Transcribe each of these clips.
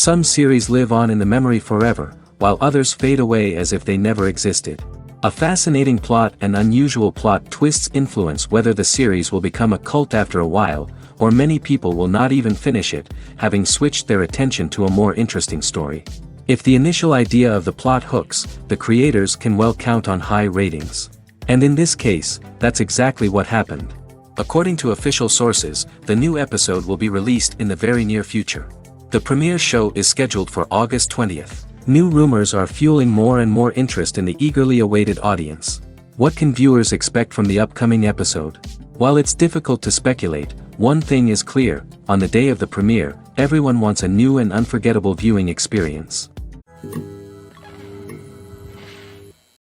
Some series live on in the memory forever, while others fade away as if they never existed. A fascinating plot and unusual plot twists influence whether the series will become a cult after a while, or many people will not even finish it, having switched their attention to a more interesting story. If the initial idea of the plot hooks, the creators can well count on high ratings. And in this case, that's exactly what happened. According to official sources, the new episode will be released in the very near future. The premiere show is scheduled for August 20th. New rumors are fueling more and more interest in the eagerly awaited audience. What can viewers expect from the upcoming episode? While it's difficult to speculate, one thing is clear: on the day of the premiere, everyone wants a new and unforgettable viewing experience.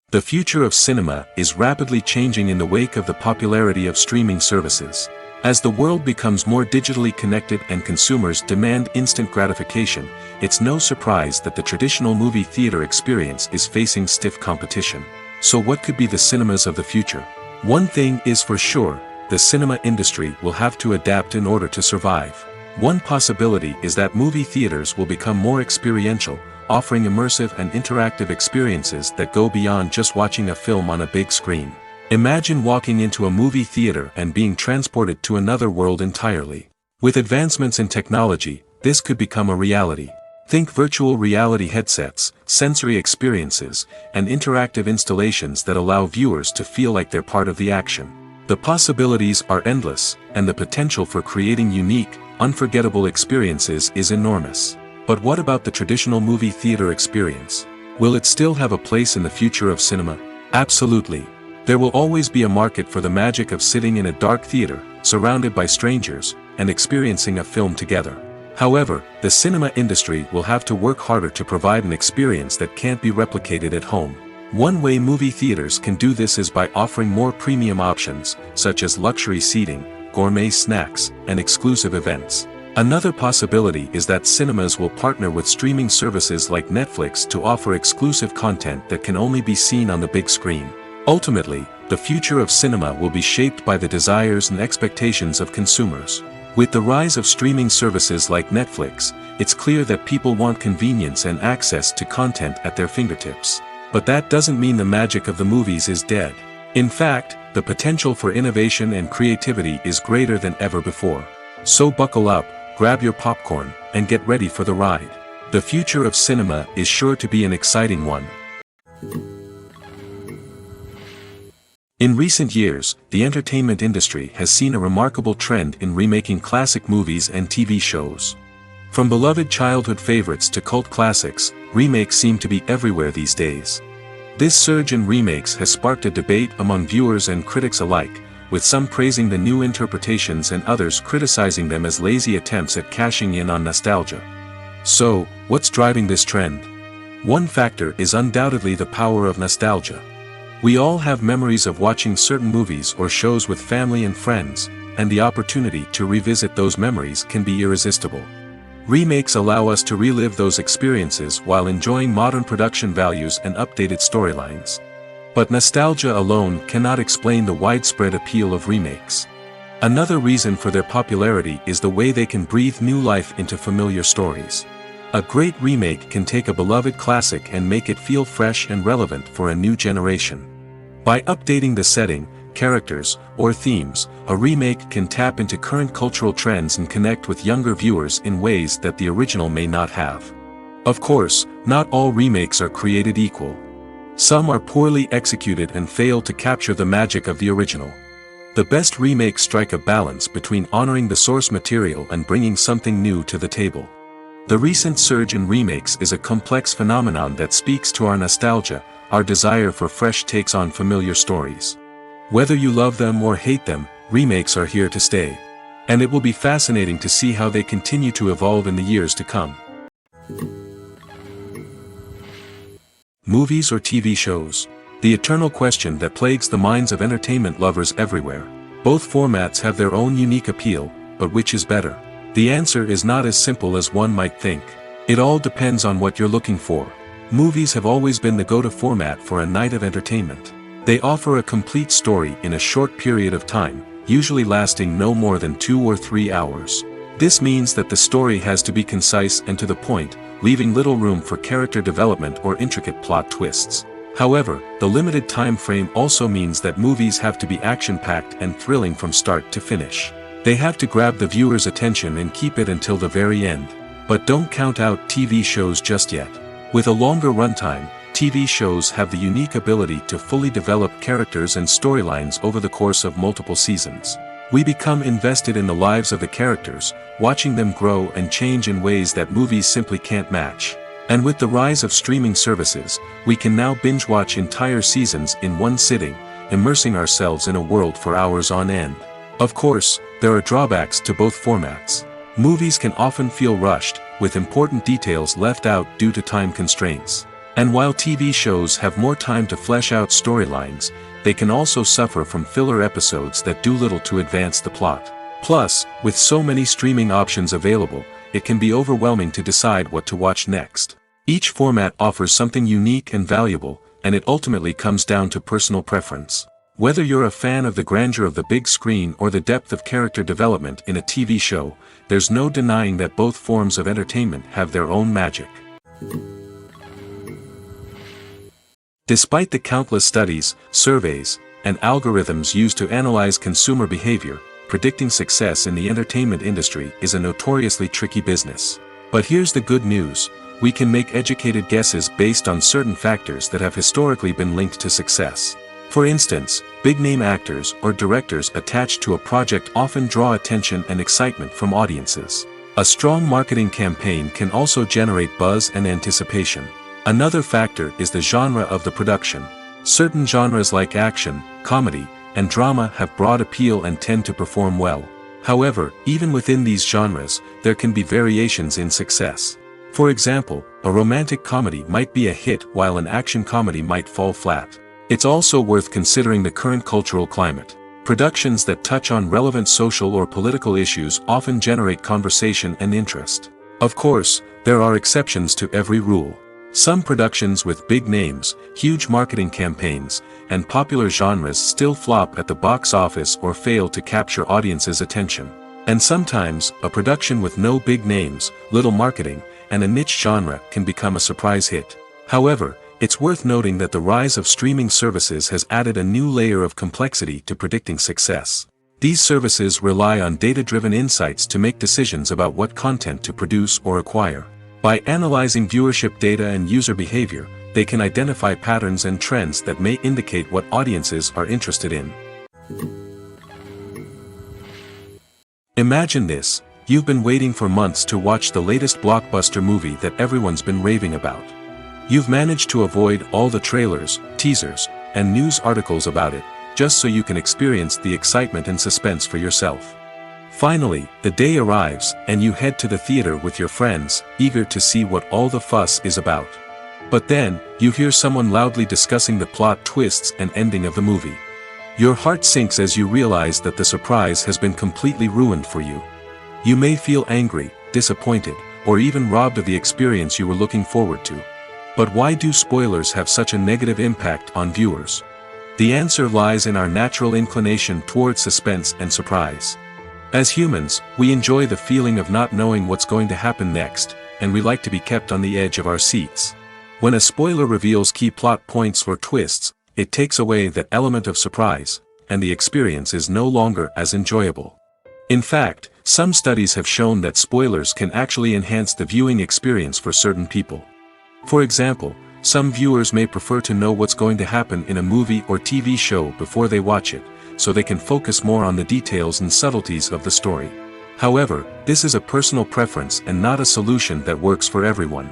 The future of cinema is rapidly changing in the wake of the popularity of streaming services. As the world becomes more digitally connected and consumers demand instant gratification, it's no surprise that the traditional movie theater experience is facing stiff competition. So what could be the cinemas of the future? One thing is for sure: the cinema industry will have to adapt in order to survive. One possibility is that movie theaters will become more experiential, offering immersive and interactive experiences that go beyond just watching a film on a big screen. Imagine walking into a movie theater and being transported to another world entirely. With advancements in technology, this could become a reality. Think virtual reality headsets, sensory experiences, and interactive installations that allow viewers to feel like they're part of the action. The possibilities are endless, and the potential for creating unique, unforgettable experiences is enormous. But what about the traditional movie theater experience? Will it still have a place in the future of cinema? Absolutely. There will always be a market for the magic of sitting in a dark theater, surrounded by strangers, and experiencing a film together. However, the cinema industry will have to work harder to provide an experience that can't be replicated at home. One way movie theaters can do this is by offering more premium options, such as luxury seating, gourmet snacks, and exclusive events. Another possibility is that cinemas will partner with streaming services like Netflix to offer exclusive content that can only be seen on the big screen. Ultimately, the future of cinema will be shaped by the desires and expectations of consumers. With the rise of streaming services like Netflix, it's clear that people want convenience and access to content at their fingertips. But that doesn't mean the magic of the movies is dead. In fact, the potential for innovation and creativity is greater than ever before. So buckle up, grab your popcorn, and get ready for the ride. The future of cinema is sure to be an exciting one. In recent years, the entertainment industry has seen a remarkable trend in remaking classic movies and TV shows. From beloved childhood favorites to cult classics, remakes seem to be everywhere these days. This surge in remakes has sparked a debate among viewers and critics alike, with some praising the new interpretations and others criticizing them as lazy attempts at cashing in on nostalgia. So, what's driving this trend? One factor is undoubtedly the power of nostalgia. We all have memories of watching certain movies or shows with family and friends, and the opportunity to revisit those memories can be irresistible. Remakes allow us to relive those experiences while enjoying modern production values and updated storylines. But nostalgia alone cannot explain the widespread appeal of remakes. Another reason for their popularity is the way they can breathe new life into familiar stories. A great remake can take a beloved classic and make it feel fresh and relevant for a new generation. By updating the setting, characters, or themes, a remake can tap into current cultural trends and connect with younger viewers in ways that the original may not have. Of course, not all remakes are created equal. Some are poorly executed and fail to capture the magic of the original. The best remakes strike a balance between honoring the source material and bringing something new to the table. The recent surge in remakes is a complex phenomenon that speaks to our nostalgia, our desire for fresh takes on familiar stories. Whether you love them or hate them, remakes are here to stay. And it will be fascinating to see how they continue to evolve in the years to come. Movies or TV shows? The eternal question that plagues the minds of entertainment lovers everywhere. Both formats have their own unique appeal, but which is better? The answer is not as simple as one might think. It all depends on what you're looking for. Movies have always been the go-to format for a night of entertainment. They offer a complete story in a short period of time, usually lasting no more than 2 or 3 hours. This means that the story has to be concise and to the point, leaving little room for character development or intricate plot twists. However, the limited time frame also means that movies have to be action-packed and thrilling from start to finish. They have to grab the viewer's attention and keep it until the very end. But don't count out TV shows just yet. With a longer runtime, TV shows have the unique ability to fully develop characters and storylines over the course of multiple seasons. We become invested in the lives of the characters, watching them grow and change in ways that movies simply can't match. And with the rise of streaming services, we can now binge-watch entire seasons in one sitting, immersing ourselves in a world for hours on end. Of course, there are drawbacks to both formats. Movies can often feel rushed, with important details left out due to time constraints. And while TV shows have more time to flesh out storylines, they can also suffer from filler episodes that do little to advance the plot. Plus, with so many streaming options available, it can be overwhelming to decide what to watch next. Each format offers something unique and valuable, and it ultimately comes down to personal preference. Whether you're a fan of the grandeur of the big screen or the depth of character development in a TV show, there's no denying that both forms of entertainment have their own magic. Despite the countless studies, surveys, and algorithms used to analyze consumer behavior, predicting success in the entertainment industry is a notoriously tricky business. But here's the good news: we can make educated guesses based on certain factors that have historically been linked to success. For instance, big-name actors or directors attached to a project often draw attention and excitement from audiences. A strong marketing campaign can also generate buzz and anticipation. Another factor is the genre of the production. Certain genres like action, comedy, and drama have broad appeal and tend to perform well. However, even within these genres, there can be variations in success. For example, a romantic comedy might be a hit while an action comedy might fall flat. It's also worth considering the current cultural climate. Productions that touch on relevant social or political issues often generate conversation and interest. Of course, there are exceptions to every rule. Some productions with big names, huge marketing campaigns, and popular genres still flop at the box office or fail to capture audiences' attention. And sometimes, a production with no big names, little marketing, and a niche genre can become a surprise hit. However, it's worth noting that the rise of streaming services has added a new layer of complexity to predicting success. These services rely on data-driven insights to make decisions about what content to produce or acquire. By analyzing viewership data and user behavior, they can identify patterns and trends that may indicate what audiences are interested in. Imagine this: you've been waiting for months to watch the latest blockbuster movie that everyone's been raving about. You've managed to avoid all the trailers, teasers, and news articles about it, just so you can experience the excitement and suspense for yourself. Finally, the day arrives, and you head to the theater with your friends, eager to see what all the fuss is about. But then, you hear someone loudly discussing the plot twists and ending of the movie. Your heart sinks as you realize that the surprise has been completely ruined for you. You may feel angry, disappointed, or even robbed of the experience you were looking forward to. But why do spoilers have such a negative impact on viewers? The answer lies in our natural inclination towards suspense and surprise. As humans, we enjoy the feeling of not knowing what's going to happen next, and we like to be kept on the edge of our seats. When a spoiler reveals key plot points or twists, it takes away that element of surprise, and the experience is no longer as enjoyable. In fact, some studies have shown that spoilers can actually enhance the viewing experience for certain people. For example, some viewers may prefer to know what's going to happen in a movie or TV show before they watch it, so they can focus more on the details and subtleties of the story. However, this is a personal preference and not a solution that works for everyone.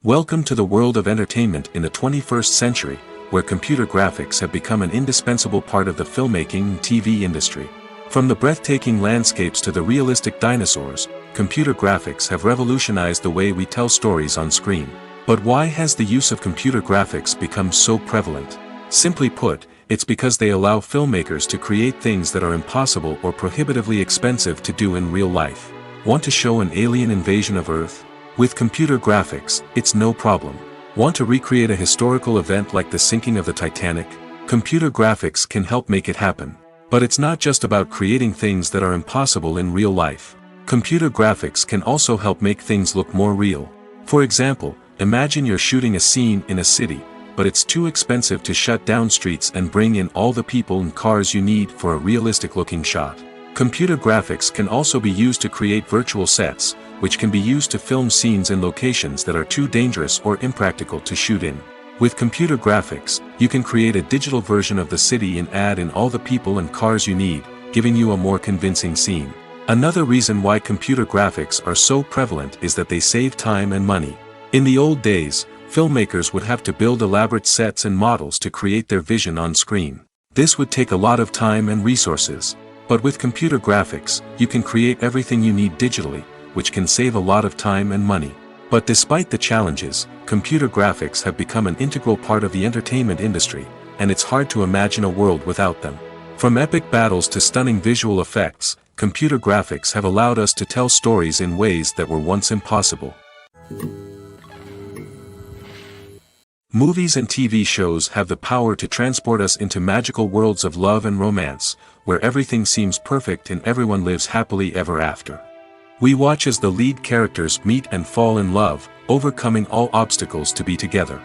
Welcome to the world of entertainment in the 21st century, where computer graphics have become an indispensable part of the filmmaking and TV industry. From the breathtaking landscapes to the realistic dinosaurs, computer graphics have revolutionized the way we tell stories on screen. But why has the use of computer graphics become so prevalent? Simply put, it's because they allow filmmakers to create things that are impossible or prohibitively expensive to do in real life. Want to show an alien invasion of Earth? With computer graphics, it's no problem. Want to recreate a historical event like the sinking of the Titanic? Computer graphics can help make it happen. But it's not just about creating things that are impossible in real life. Computer graphics can also help make things look more real. For example, imagine you're shooting a scene in a city, but it's too expensive to shut down streets and bring in all the people and cars you need for a realistic-looking shot. Computer graphics can also be used to create virtual sets, which can be used to film scenes in locations that are too dangerous or impractical to shoot in. With computer graphics, you can create a digital version of the city and add in all the people and cars you need, giving you a more convincing scene. Another reason why computer graphics are so prevalent is that they save time and money. In the old days, filmmakers would have to build elaborate sets and models to create their vision on screen. This would take a lot of time and resources. But with computer graphics, you can create everything you need digitally, which can save a lot of time and money. But despite the challenges, computer graphics have become an integral part of the entertainment industry, and it's hard to imagine a world without them. From epic battles to stunning visual effects, computer graphics have allowed us to tell stories in ways that were once impossible. Movies and TV shows have the power to transport us into magical worlds of love and romance, where everything seems perfect and everyone lives happily ever after. We watch as the lead characters meet and fall in love, overcoming all obstacles to be together.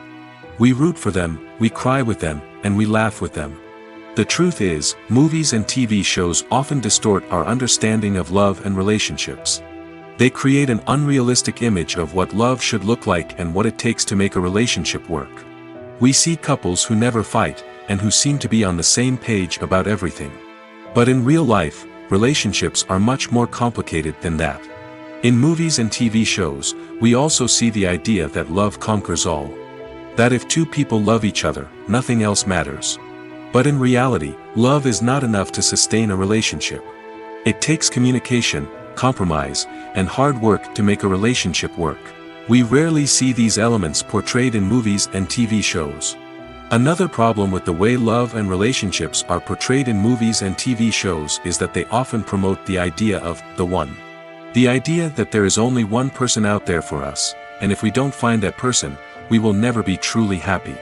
We root for them, we cry with them, and we laugh with them. The truth is, movies and TV shows often distort our understanding of love and relationships. They create an unrealistic image of what love should look like and what it takes to make a relationship work. We see couples who never fight, and who seem to be on the same page about everything. But in real life, relationships are much more complicated than that. In movies and TV shows, we also see the idea that love conquers all. That if two people love each other, nothing else matters. But in reality, love is not enough to sustain a relationship. It takes communication, compromise, and hard work to make a relationship work. We rarely see these elements portrayed in movies and TV shows. Another problem with the way love and relationships are portrayed in movies and TV shows is that they often promote the idea of the one. The idea that there is only one person out there for us, and if we don't find that person, we will never be truly happy.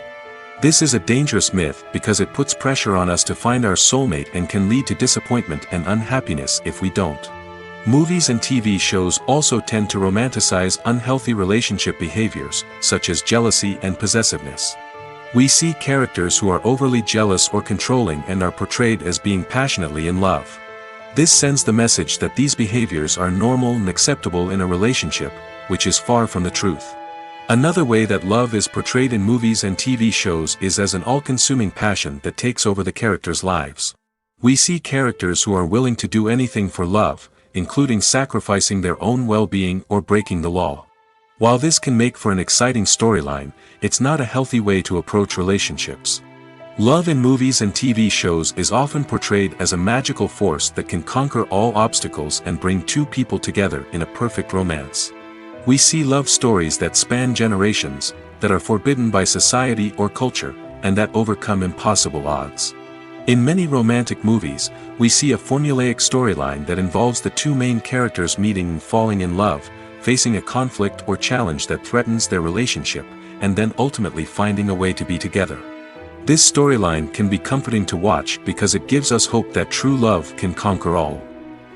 This is a dangerous myth because it puts pressure on us to find our soulmate and can lead to disappointment and unhappiness if we don't. Movies and TV shows also tend to romanticize unhealthy relationship behaviors, such as jealousy and possessiveness. We see characters who are overly jealous or controlling and are portrayed as being passionately in love. This sends the message that these behaviors are normal and acceptable in a relationship, which is far from the truth. Another way that love is portrayed in movies and TV shows is as an all-consuming passion that takes over the characters' lives. We see characters who are willing to do anything for love, including sacrificing their own well-being or breaking the law. While this can make for an exciting storyline, it's not a healthy way to approach relationships. Love in movies and TV shows is often portrayed as a magical force that can conquer all obstacles and bring two people together in a perfect romance. We see love stories that span generations, that are forbidden by society or culture, and that overcome impossible odds. In many romantic movies, we see a formulaic storyline that involves the two main characters meeting and falling in love, facing a conflict or challenge that threatens their relationship, and then ultimately finding a way to be together. This storyline can be comforting to watch because it gives us hope that true love can conquer all.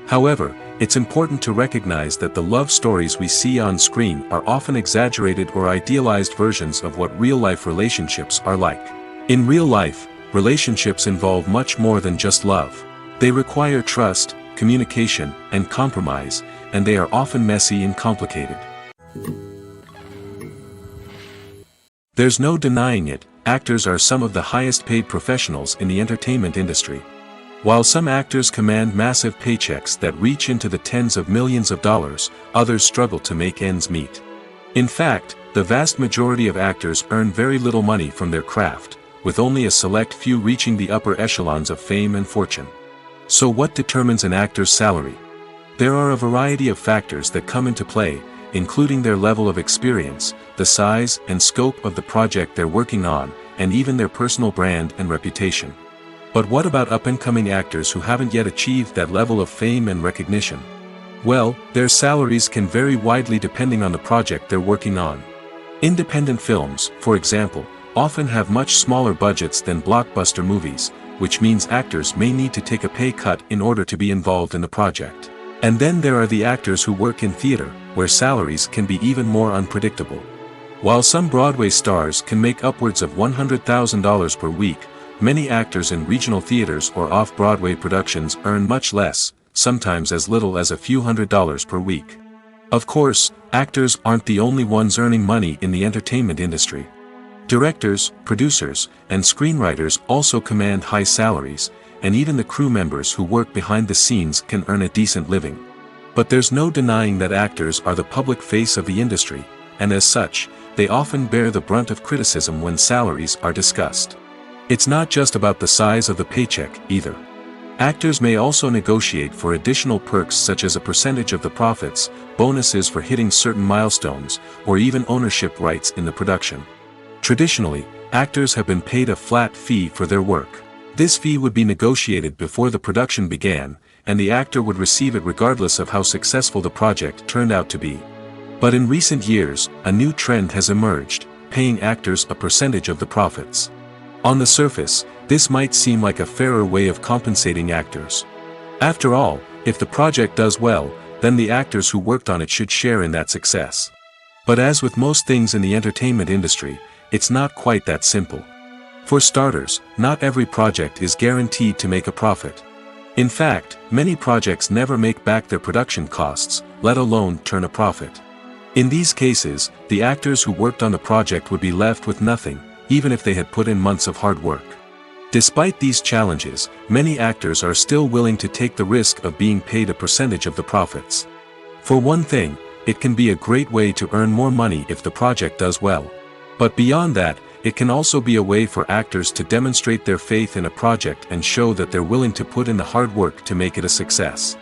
However, it's important to recognize that the love stories we see on screen are often exaggerated or idealized versions of what real-life relationships are like. In real life, relationships involve much more than just love. They require trust, communication, and compromise, and they are often messy and complicated. There's no denying it, actors are some of the highest-paid professionals in the entertainment industry. While some actors command massive paychecks that reach into the tens of millions of dollars, others struggle to make ends meet. In fact, the vast majority of actors earn very little money from their craft, with only a select few reaching the upper echelons of fame and fortune. So what determines an actor's salary? There are a variety of factors that come into play, including their level of experience, the size and scope of the project they're working on, and even their personal brand and reputation. But what about up-and-coming actors who haven't yet achieved that level of fame and recognition? Well, their salaries can vary widely depending on the project they're working on. Independent films, for example, often have much smaller budgets than blockbuster movies, which means actors may need to take a pay cut in order to be involved in the project. And then there are the actors who work in theater, where salaries can be even more unpredictable. While some Broadway stars can make upwards of $100,000 per week, many actors in regional theaters or off-Broadway productions earn much less, sometimes as little as a few $100s per week. Of course, actors aren't the only ones earning money in the entertainment industry. Directors, producers, and screenwriters also command high salaries, and even the crew members who work behind the scenes can earn a decent living. But there's no denying that actors are the public face of the industry, and as such, they often bear the brunt of criticism when salaries are discussed. It's not just about the size of the paycheck, either. Actors may also negotiate for additional perks such as a percentage of the profits, bonuses for hitting certain milestones, or even ownership rights in the production. Traditionally, actors have been paid a flat fee for their work. This fee would be negotiated before the production began, and the actor would receive it regardless of how successful the project turned out to be. But in recent years, a new trend has emerged, paying actors a percentage of the profits. On the surface, this might seem like a fairer way of compensating actors. After all, if the project does well, then the actors who worked on it should share in that success. But as with most things in the entertainment industry, it's not quite that simple. For starters, not every project is guaranteed to make a profit. In fact, many projects never make back their production costs, let alone turn a profit. In these cases, the actors who worked on the project would be left with nothing, even if they had put in months of hard work. Despite these challenges, many actors are still willing to take the risk of being paid a percentage of the profits. For one thing, it can be a great way to earn more money if the project does well. But beyond that, it can also be a way for actors to demonstrate their faith in a project and show that they're willing to put in the hard work to make it a success.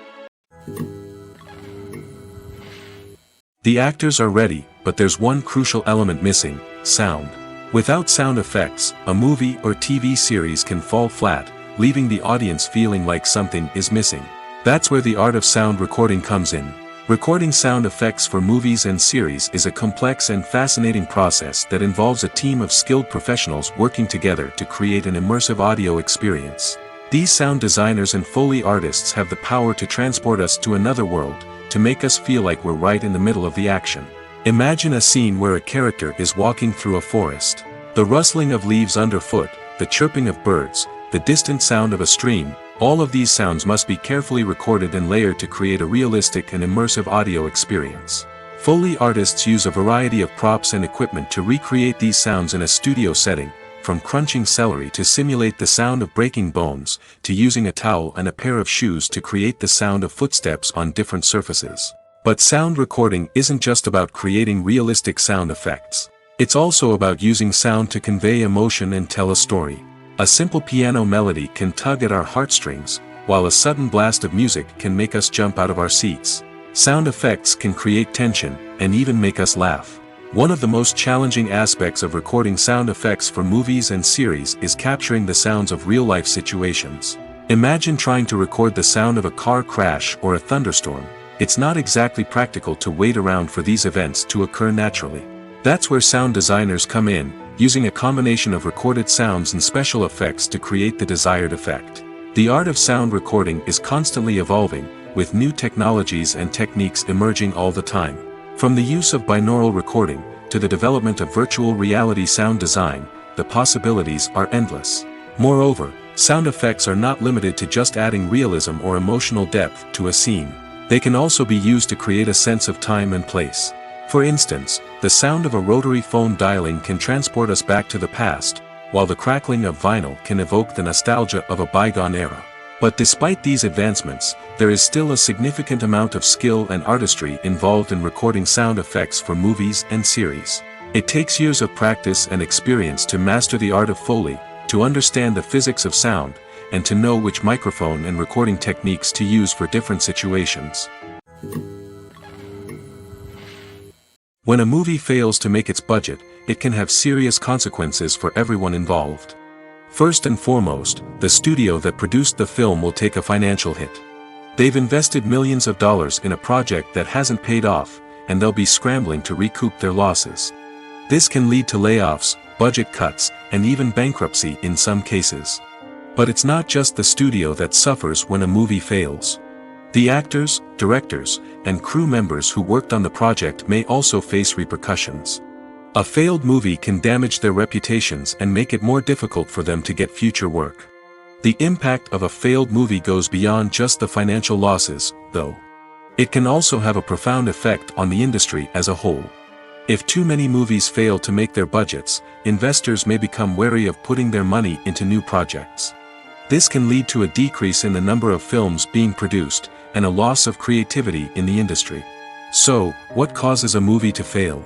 The actors are ready, but there's one crucial element missing: sound. Without sound effects, a movie or TV series can fall flat, leaving the audience feeling like something is missing. That's where the art of sound recording comes in. Recording sound effects for movies and series is a complex and fascinating process that involves a team of skilled professionals working together to create an immersive audio experience. These sound designers and Foley artists have the power to transport us to another world, to make us feel like we're right in the middle of the action. Imagine a scene where a character is walking through a forest. The rustling of leaves underfoot, the chirping of birds, the distant sound of a stream, all of these sounds must be carefully recorded and layered to create a realistic and immersive audio experience. Foley artists use a variety of props and equipment to recreate these sounds in a studio setting, from crunching celery to simulate the sound of breaking bones, to using a towel and a pair of shoes to create the sound of footsteps on different surfaces. But sound recording isn't just about creating realistic sound effects. It's also about using sound to convey emotion and tell a story. A simple piano melody can tug at our heartstrings, while a sudden blast of music can make us jump out of our seats. Sound effects can create tension, and even make us laugh. One of the most challenging aspects of recording sound effects for movies and series is capturing the sounds of real-life situations. Imagine trying to record the sound of a car crash or a thunderstorm. It's not exactly practical to wait around for these events to occur naturally. That's where sound designers come in, using a combination of recorded sounds and special effects to create the desired effect. The art of sound recording is constantly evolving, with new technologies and techniques emerging all the time. From the use of binaural recording, to the development of virtual reality sound design, the possibilities are endless. Moreover, sound effects are not limited to just adding realism or emotional depth to a scene. They can also be used to create a sense of time and place. For instance, the sound of a rotary phone dialing can transport us back to the past, while the crackling of vinyl can evoke the nostalgia of a bygone era. But despite these advancements, there is still a significant amount of skill and artistry involved in recording sound effects for movies and series. It takes years of practice and experience to master the art of Foley, to understand the physics of sound, and to know which microphone and recording techniques to use for different situations. When a movie fails to make its budget, it can have serious consequences for everyone involved. First and foremost, the studio that produced the film will take a financial hit. They've invested millions of dollars in a project that hasn't paid off, and they'll be scrambling to recoup their losses. This can lead to layoffs, budget cuts, and even bankruptcy in some cases. But it's not just the studio that suffers when a movie fails. The actors, directors, and crew members who worked on the project may also face repercussions. A failed movie can damage their reputations and make it more difficult for them to get future work. The impact of a failed movie goes beyond just the financial losses, though. It can also have a profound effect on the industry as a whole. If too many movies fail to make their budgets, investors may become wary of putting their money into new projects. This can lead to a decrease in the number of films being produced, and a loss of creativity in the industry. So, what causes a movie to fail?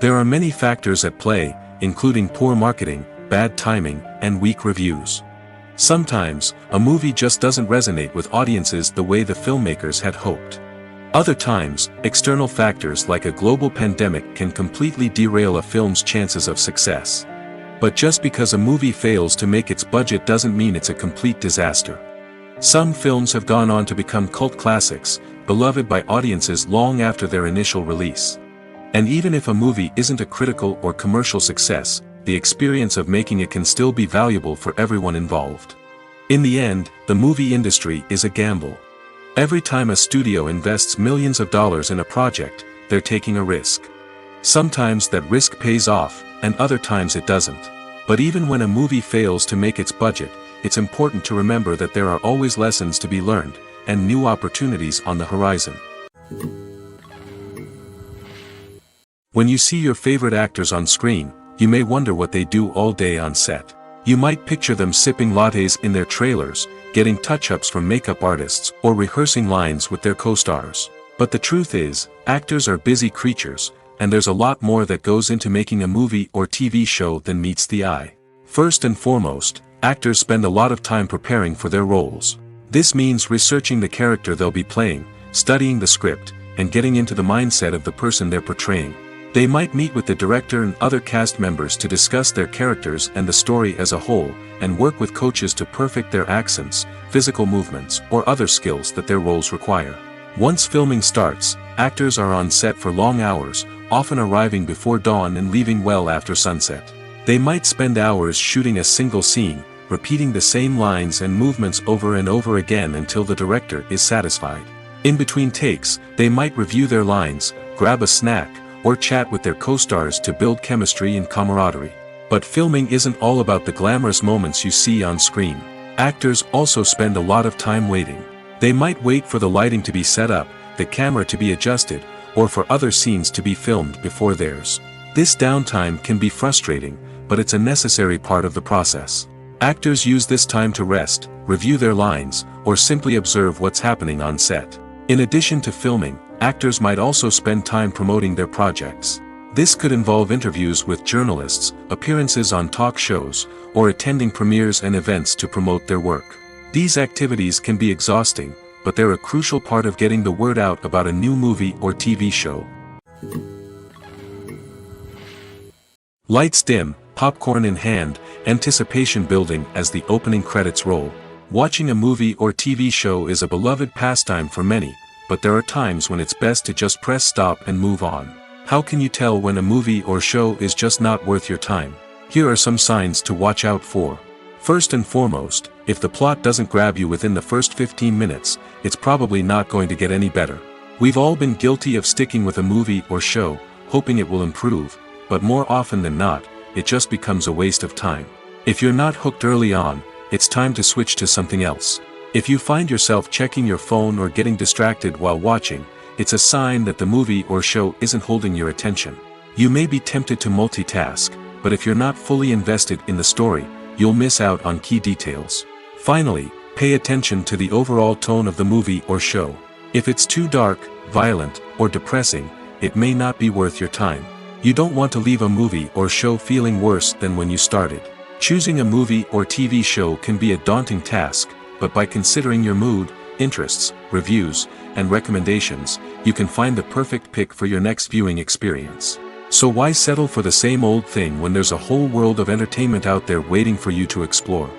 There are many factors at play, including poor marketing, bad timing, and weak reviews. Sometimes, a movie just doesn't resonate with audiences the way the filmmakers had hoped. Other times, external factors like a global pandemic can completely derail a film's chances of success. But just because a movie fails to make its budget doesn't mean it's a complete disaster. Some films have gone on to become cult classics, beloved by audiences long after their initial release. And even if a movie isn't a critical or commercial success, the experience of making it can still be valuable for everyone involved. In the end, the movie industry is a gamble. Every time a studio invests millions of dollars in a project, they're taking a risk. Sometimes that risk pays off, and other times it doesn't. But even when a movie fails to make its budget, it's important to remember that there are always lessons to be learned, and new opportunities on the horizon. When you see your favorite actors on screen, you may wonder what they do all day on set. You might picture them sipping lattes in their trailers, getting touch-ups from makeup artists, or rehearsing lines with their co-stars. But the truth is, actors are busy creatures, and there's a lot more that goes into making a movie or TV show than meets the eye. First and foremost, actors spend a lot of time preparing for their roles. This means researching the character they'll be playing, studying the script, and getting into the mindset of the person they're portraying. They might meet with the director and other cast members to discuss their characters and the story as a whole, and work with coaches to perfect their accents, physical movements, or other skills that their roles require. Once filming starts, actors are on set for long hours, often arriving before dawn and leaving well after sunset. They might spend hours shooting a single scene, repeating the same lines and movements over and over again until the director is satisfied. In between takes, they might review their lines, grab a snack, or chat with their co-stars to build chemistry and camaraderie. But filming isn't all about the glamorous moments you see on screen. Actors also spend a lot of time waiting. They might wait for the lighting to be set up, the camera to be adjusted, or for other scenes to be filmed before theirs. This downtime can be frustrating, but it's a necessary part of the process. Actors use this time to rest, review their lines, or simply observe what's happening on set. In addition to filming, actors might also spend time promoting their projects. This could involve interviews with journalists, appearances on talk shows, or attending premieres and events to promote their work. These activities can be exhausting, but they're a crucial part of getting the word out about a new movie or TV show. Lights dim, popcorn in hand, anticipation building as the opening credits roll. Watching a movie or TV show is a beloved pastime for many, but there are times when it's best to just press stop and move on. How can you tell when a movie or show is just not worth your time? Here are some signs to watch out for. First and foremost, if the plot doesn't grab you within the first 15 minutes, it's probably not going to get any better. We've all been guilty of sticking with a movie or show, hoping it will improve, but more often than not, it just becomes a waste of time. If you're not hooked early on, it's time to switch to something else. If you find yourself checking your phone or getting distracted while watching, it's a sign that the movie or show isn't holding your attention. You may be tempted to multitask, but if you're not fully invested in the story, you'll miss out on key details. Finally, pay attention to the overall tone of the movie or show. If it's too dark, violent, or depressing, it may not be worth your time. You don't want to leave a movie or show feeling worse than when you started. Choosing a movie or TV show can be a daunting task, but by considering your mood, interests, reviews, and recommendations, you can find the perfect pick for your next viewing experience. So why settle for the same old thing when there's a whole world of entertainment out there waiting for you to explore?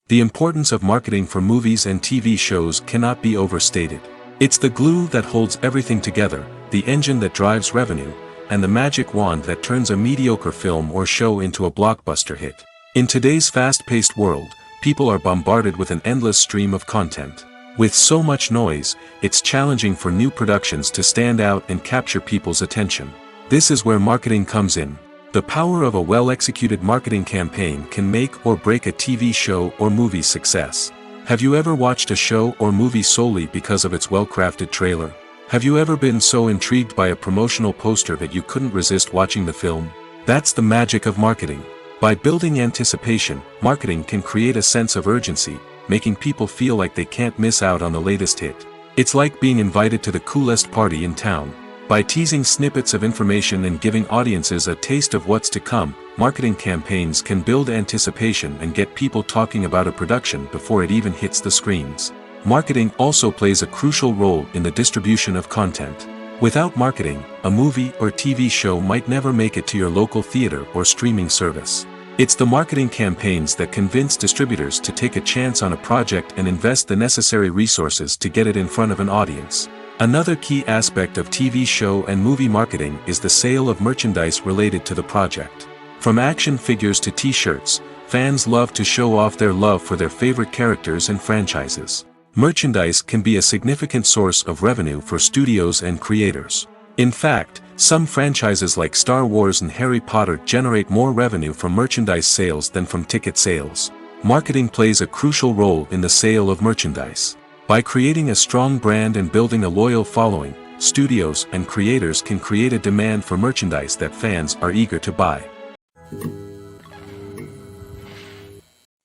The importance of marketing for movies and TV shows cannot be overstated. It's the glue that holds everything together, the engine that drives revenue, and the magic wand that turns a mediocre film or show into a blockbuster hit. In today's fast-paced world, people are bombarded with an endless stream of content. With so much noise, it's challenging for new productions to stand out and capture people's attention. This is where marketing comes in. The power of a well-executed marketing campaign can make or break a TV show or movie's success. Have you ever watched a show or movie solely because of its well-crafted trailer? Have you ever been so intrigued by a promotional poster that you couldn't resist watching the film? That's the magic of marketing. By building anticipation, marketing can create a sense of urgency, making people feel like they can't miss out on the latest hit. It's like being invited to the coolest party in town. By teasing snippets of information and giving audiences a taste of what's to come, marketing campaigns can build anticipation and get people talking about a production before it even hits the screens. Marketing also plays a crucial role in the distribution of content. Without marketing, a movie or TV show might never make it to your local theater or streaming service. It's the marketing campaigns that convince distributors to take a chance on a project and invest the necessary resources to get it in front of an audience. Another key aspect of TV show and movie marketing is the sale of merchandise related to the project. From action figures to t-shirts, fans love to show off their love for their favorite characters and franchises. Merchandise can be a significant source of revenue for studios and creators. In fact, some franchises like Star Wars and Harry Potter generate more revenue from merchandise sales than from ticket sales. Marketing plays a crucial role in the sale of merchandise. By creating a strong brand and building a loyal following, studios and creators can create a demand for merchandise that fans are eager to buy.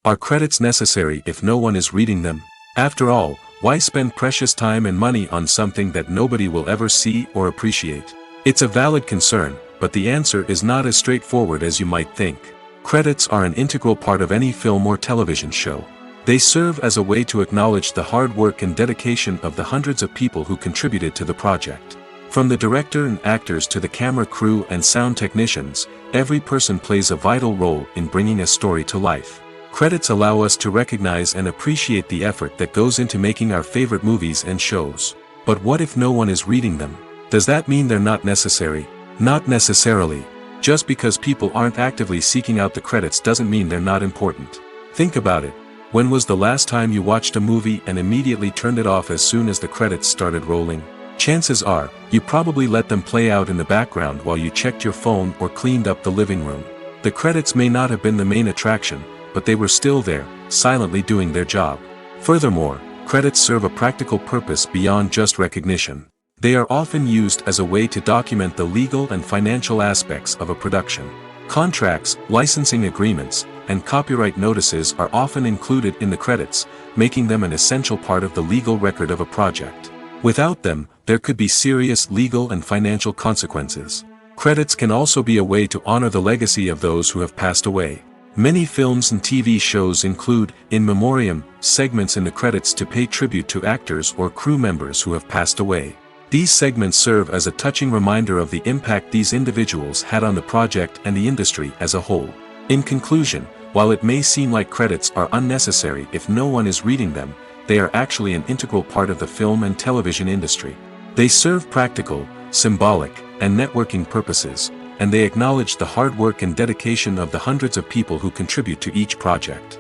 Are credits necessary if no one is reading them? After all, why spend precious time and money on something that nobody will ever see or appreciate? It's a valid concern, but the answer is not as straightforward as you might think. Credits are an integral part of any film or television show. They serve as a way to acknowledge the hard work and dedication of the hundreds of people who contributed to the project. From the director and actors to the camera crew and sound technicians, every person plays a vital role in bringing a story to life. Credits allow us to recognize and appreciate the effort that goes into making our favorite movies and shows. But what if no one is reading them? Does that mean they're not necessary? Not necessarily. Just because people aren't actively seeking out the credits doesn't mean they're not important. Think about it. When was the last time you watched a movie and immediately turned it off as soon as the credits started rolling? Chances are, you probably let them play out in the background while you checked your phone or cleaned up the living room. The credits may not have been the main attraction, but they were still there, silently doing their job. Furthermore, credits serve a practical purpose beyond just recognition. They are often used as a way to document the legal and financial aspects of a production. Contracts, licensing agreements, and copyright notices are often included in the credits, making them an essential part of the legal record of a project. Without them, there could be serious legal and financial consequences. Credits can also be a way to honor the legacy of those who have passed away. Many films and TV shows include, in memoriam, segments in the credits to pay tribute to actors or crew members who have passed away. These segments serve as a touching reminder of the impact these individuals had on the project and the industry as a whole. In conclusion, while it may seem like credits are unnecessary if no one is reading them, they are actually an integral part of the film and television industry. They serve practical, symbolic, and networking purposes, and they acknowledge the hard work and dedication of the hundreds of people who contribute to each project.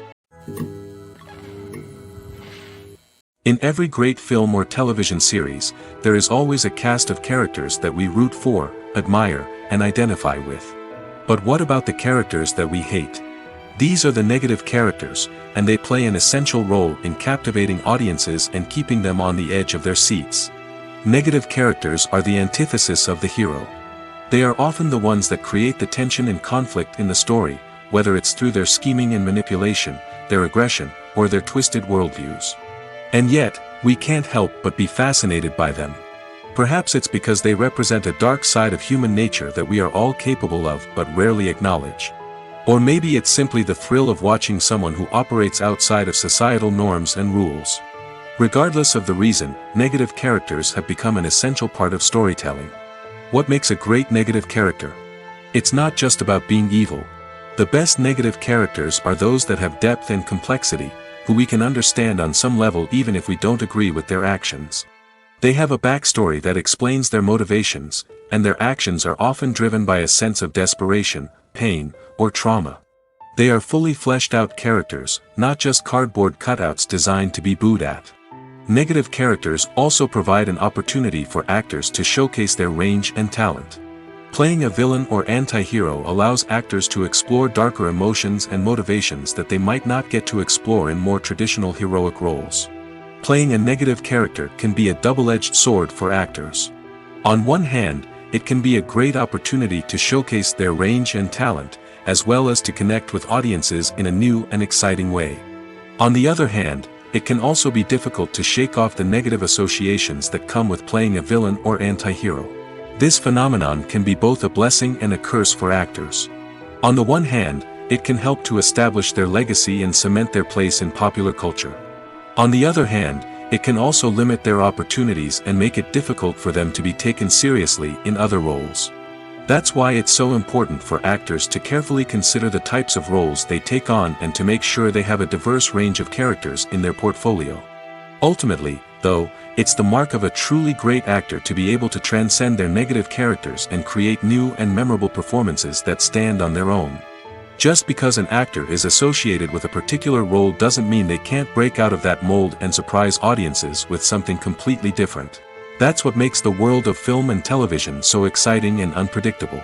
In every great film or television series, there is always a cast of characters that we root for, admire, and identify with. But what about the characters that we hate? These are the negative characters, and they play an essential role in captivating audiences and keeping them on the edge of their seats. Negative characters are the antithesis of the hero. They are often the ones that create the tension and conflict in the story, whether it's through their scheming and manipulation, their aggression, or their twisted worldviews. And yet, we can't help but be fascinated by them. Perhaps it's because they represent a dark side of human nature that we are all capable of but rarely acknowledge. Or maybe it's simply the thrill of watching someone who operates outside of societal norms and rules. Regardless of the reason, negative characters have become an essential part of storytelling. What makes a great negative character? It's not just about being evil. The best negative characters are those that have depth and complexity, who we can understand on some level even if we don't agree with their actions. They have a backstory that explains their motivations, and their actions are often driven by a sense of desperation, pain, or trauma. They are fully fleshed out characters, not just cardboard cutouts designed to be booed at. Negative characters also provide an opportunity for actors to showcase their range and talent. Playing a villain or anti-hero allows actors to explore darker emotions and motivations that they might not get to explore in more traditional heroic roles. Playing a negative character can be a double-edged sword for actors. On one hand, it can be a great opportunity to showcase their range and talent, as well as to connect with audiences in a new and exciting way. On the other hand, it can also be difficult to shake off the negative associations that come with playing a villain or anti-hero. This phenomenon can be both a blessing and a curse for actors. On the one hand, it can help to establish their legacy and cement their place in popular culture. On the other hand, it can also limit their opportunities and make it difficult for them to be taken seriously in other roles. That's why it's so important for actors to carefully consider the types of roles they take on and to make sure they have a diverse range of characters in their portfolio. Ultimately, though, it's the mark of a truly great actor to be able to transcend their negative characters and create new and memorable performances that stand on their own. Just because an actor is associated with a particular role doesn't mean they can't break out of that mold and surprise audiences with something completely different. That's what makes the world of film and television so exciting and unpredictable.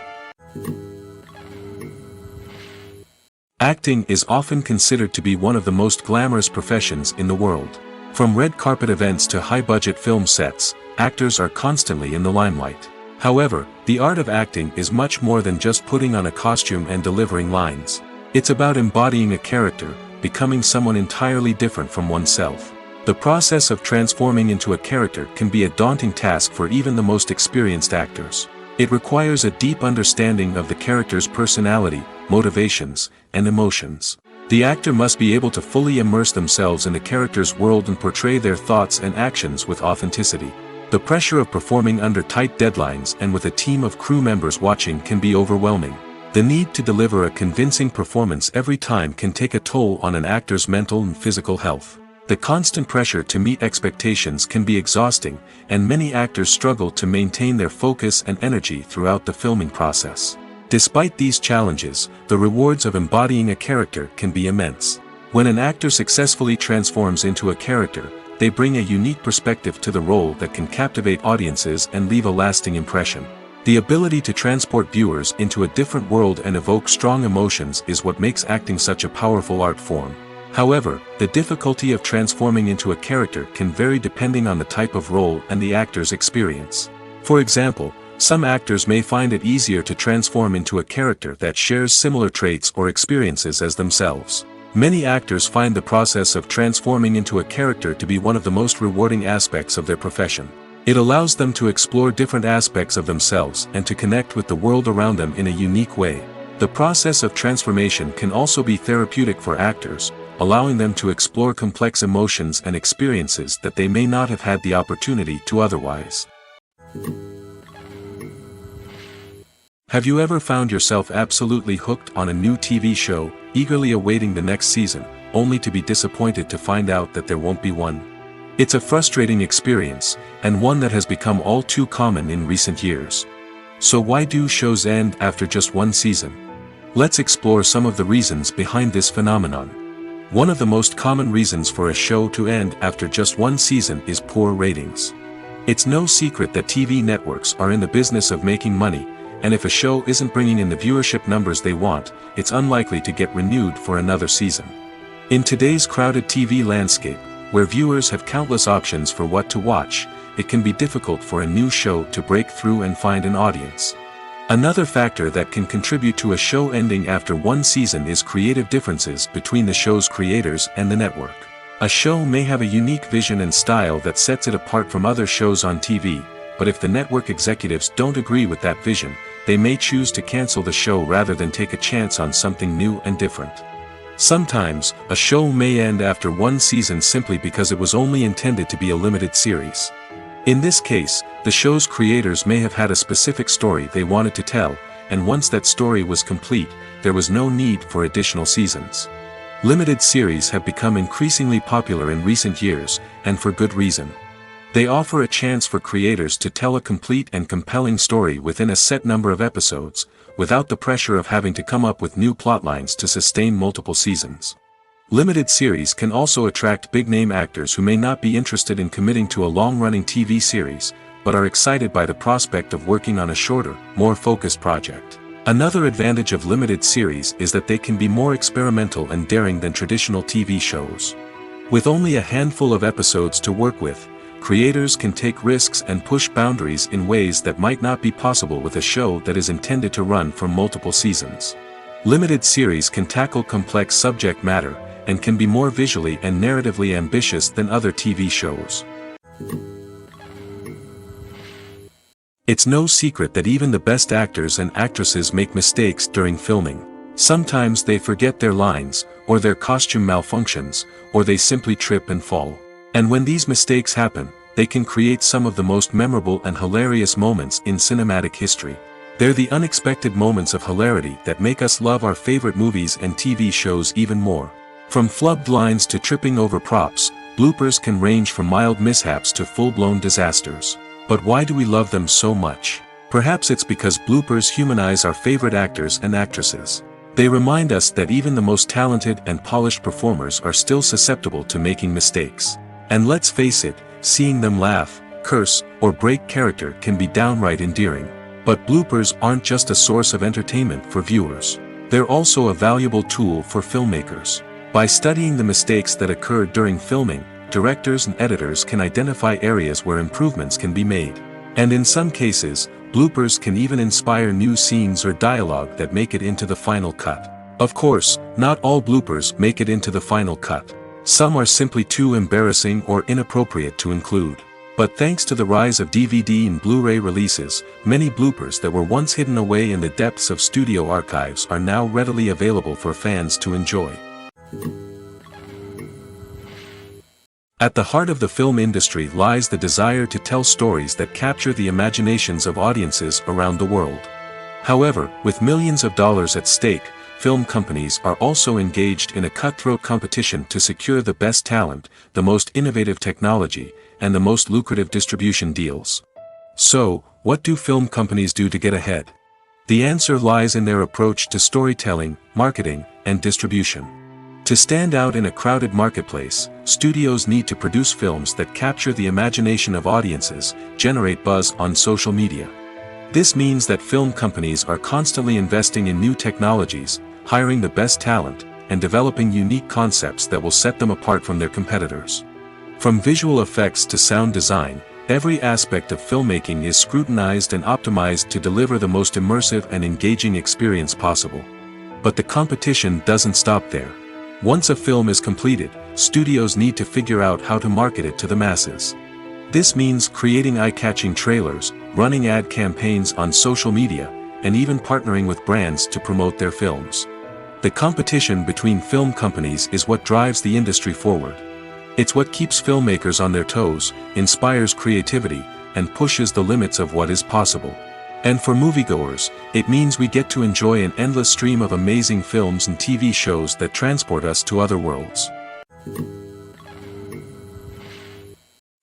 Acting is often considered to be one of the most glamorous professions in the world. From red carpet events to high-budget film sets, actors are constantly in the limelight. However, the art of acting is much more than just putting on a costume and delivering lines. It's about embodying a character, becoming someone entirely different from oneself. The process of transforming into a character can be a daunting task for even the most experienced actors. It requires a deep understanding of the character's personality, motivations, and emotions. The actor must be able to fully immerse themselves in the character's world and portray their thoughts and actions with authenticity. The pressure of performing under tight deadlines and with a team of crew members watching can be overwhelming. The need to deliver a convincing performance every time can take a toll on an actor's mental and physical health. The constant pressure to meet expectations can be exhausting, and many actors struggle to maintain their focus and energy throughout the filming process. Despite these challenges, the rewards of embodying a character can be immense. When an actor successfully transforms into a character, they bring a unique perspective to the role that can captivate audiences and leave a lasting impression. The ability to transport viewers into a different world and evoke strong emotions is what makes acting such a powerful art form. However, the difficulty of transforming into a character can vary depending on the type of role and the actor's experience. For example, some actors may find it easier to transform into a character that shares similar traits or experiences as themselves. Many actors find the process of transforming into a character to be one of the most rewarding aspects of their profession. It allows them to explore different aspects of themselves and to connect with the world around them in a unique way. The process of transformation can also be therapeutic for actors, allowing them to explore complex emotions and experiences that they may not have had the opportunity to otherwise. Have you ever found yourself absolutely hooked on a new TV show, eagerly awaiting the next season, only to be disappointed to find out that there won't be one? It's a frustrating experience, and one that has become all too common in recent years. So why do shows end after just one season? Let's explore some of the reasons behind this phenomenon. One of the most common reasons for a show to end after just one season is poor ratings. It's no secret that TV networks are in the business of making money, and if a show isn't bringing in the viewership numbers they want, it's unlikely to get renewed for another season. In today's crowded TV landscape, where viewers have countless options for what to watch, it can be difficult for a new show to break through and find an audience. Another factor that can contribute to a show ending after one season is creative differences between the show's creators and the network. A show may have a unique vision and style that sets it apart from other shows on TV, but if the network executives don't agree with that vision, they may choose to cancel the show rather than take a chance on something new and different. Sometimes, a show may end after one season simply because it was only intended to be a limited series. In this case, the show's creators may have had a specific story they wanted to tell, and once that story was complete, there was no need for additional seasons. Limited series have become increasingly popular in recent years, and for good reason. They offer a chance for creators to tell a complete and compelling story within a set number of episodes, without the pressure of having to come up with new plotlines to sustain multiple seasons. Limited series can also attract big-name actors who may not be interested in committing to a long-running TV series, but are excited by the prospect of working on a shorter, more focused project. Another advantage of limited series is that they can be more experimental and daring than traditional TV shows. With only a handful of episodes to work with, creators can take risks and push boundaries in ways that might not be possible with a show that is intended to run for multiple seasons. Limited series can tackle complex subject matter, and can be more visually and narratively ambitious than other TV shows. It's no secret that even the best actors and actresses make mistakes during filming. Sometimes they forget their lines, or their costume malfunctions, or they simply trip and fall. And when these mistakes happen, they can create some of the most memorable and hilarious moments in cinematic history. They're the unexpected moments of hilarity that make us love our favorite movies and TV shows even more. From flubbed lines to tripping over props, bloopers can range from mild mishaps to full-blown disasters. But why do we love them so much? Perhaps it's because bloopers humanize our favorite actors and actresses. They remind us that even the most talented and polished performers are still susceptible to making mistakes. And let's face it, seeing them laugh, curse, or break character can be downright endearing. But bloopers aren't just a source of entertainment for viewers. They're also a valuable tool for filmmakers. By studying the mistakes that occur during filming, directors and editors can identify areas where improvements can be made. And in some cases, bloopers can even inspire new scenes or dialogue that make it into the final cut. Of course, not all bloopers make it into the final cut. Some are simply too embarrassing or inappropriate to include. But thanks to the rise of DVD and Blu-ray releases, many bloopers that were once hidden away in the depths of studio archives are now readily available for fans to enjoy. At the heart of the film industry lies the desire to tell stories that capture the imaginations of audiences around the world. However, with millions of dollars at stake, film companies are also engaged in a cutthroat competition to secure the best talent, the most innovative technology, and the most lucrative distribution deals. So, what do film companies do to get ahead? The answer lies in their approach to storytelling, marketing, and distribution. To stand out in a crowded marketplace, studios need to produce films that capture the imagination of audiences, generate buzz on social media. This means that film companies are constantly investing in new technologies, hiring the best talent, and developing unique concepts that will set them apart from their competitors. From visual effects to sound design, every aspect of filmmaking is scrutinized and optimized to deliver the most immersive and engaging experience possible. But the competition doesn't stop there. Once a film is completed, studios need to figure out how to market it to the masses. This means creating eye-catching trailers, running ad campaigns on social media, and even partnering with brands to promote their films. The competition between film companies is what drives the industry forward. It's what keeps filmmakers on their toes, inspires creativity, and pushes the limits of what is possible. And for moviegoers, it means we get to enjoy an endless stream of amazing films and TV shows that transport us to other worlds.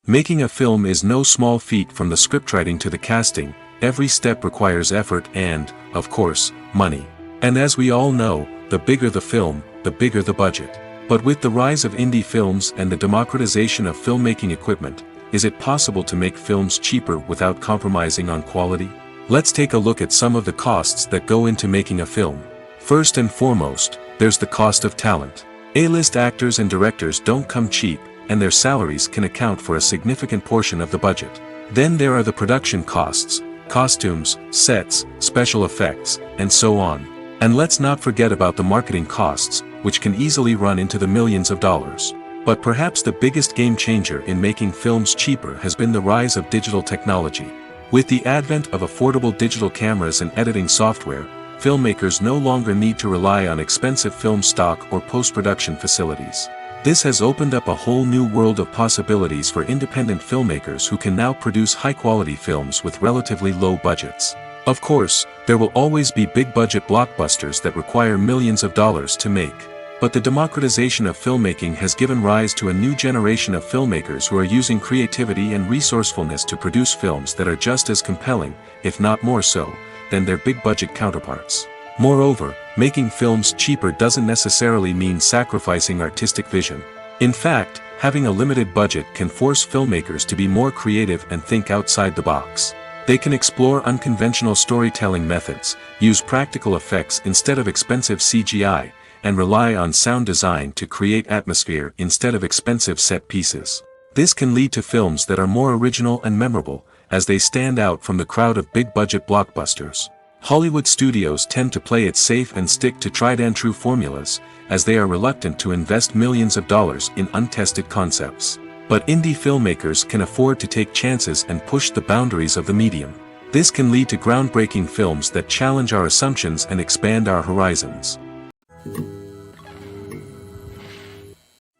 Making a film is no small feat. From the scriptwriting to the casting, every step requires effort and, of course, money. And as we all know, the bigger the film, the bigger the budget. But with the rise of indie films and the democratization of filmmaking equipment, is it possible to make films cheaper without compromising on quality? Let's take a look at some of the costs that go into making a film. First and foremost, there's the cost of talent. A-list actors and directors don't come cheap, and their salaries can account for a significant portion of the budget. Then there are the production costs, costumes, sets, special effects, and so on. And let's not forget about the marketing costs, which can easily run into the millions of dollars. But perhaps the biggest game changer in making films cheaper has been the rise of digital technology. With the advent of affordable digital cameras and editing software, filmmakers no longer need to rely on expensive film stock or post-production facilities. This has opened up a whole new world of possibilities for independent filmmakers who can now produce high-quality films with relatively low budgets. Of course, there will always be big-budget blockbusters that require millions of dollars to make. But the democratization of filmmaking has given rise to a new generation of filmmakers who are using creativity and resourcefulness to produce films that are just as compelling, if not more so, than their big-budget counterparts. Moreover, making films cheaper doesn't necessarily mean sacrificing artistic vision. In fact, having a limited budget can force filmmakers to be more creative and think outside the box. They can explore unconventional storytelling methods, use practical effects instead of expensive CGI, and rely on sound design to create atmosphere instead of expensive set pieces. This can lead to films that are more original and memorable, as they stand out from the crowd of big-budget blockbusters. Hollywood studios tend to play it safe and stick to tried-and-true formulas, as they are reluctant to invest millions of dollars in untested concepts. But indie filmmakers can afford to take chances and push the boundaries of the medium. This can lead to groundbreaking films that challenge our assumptions and expand our horizons.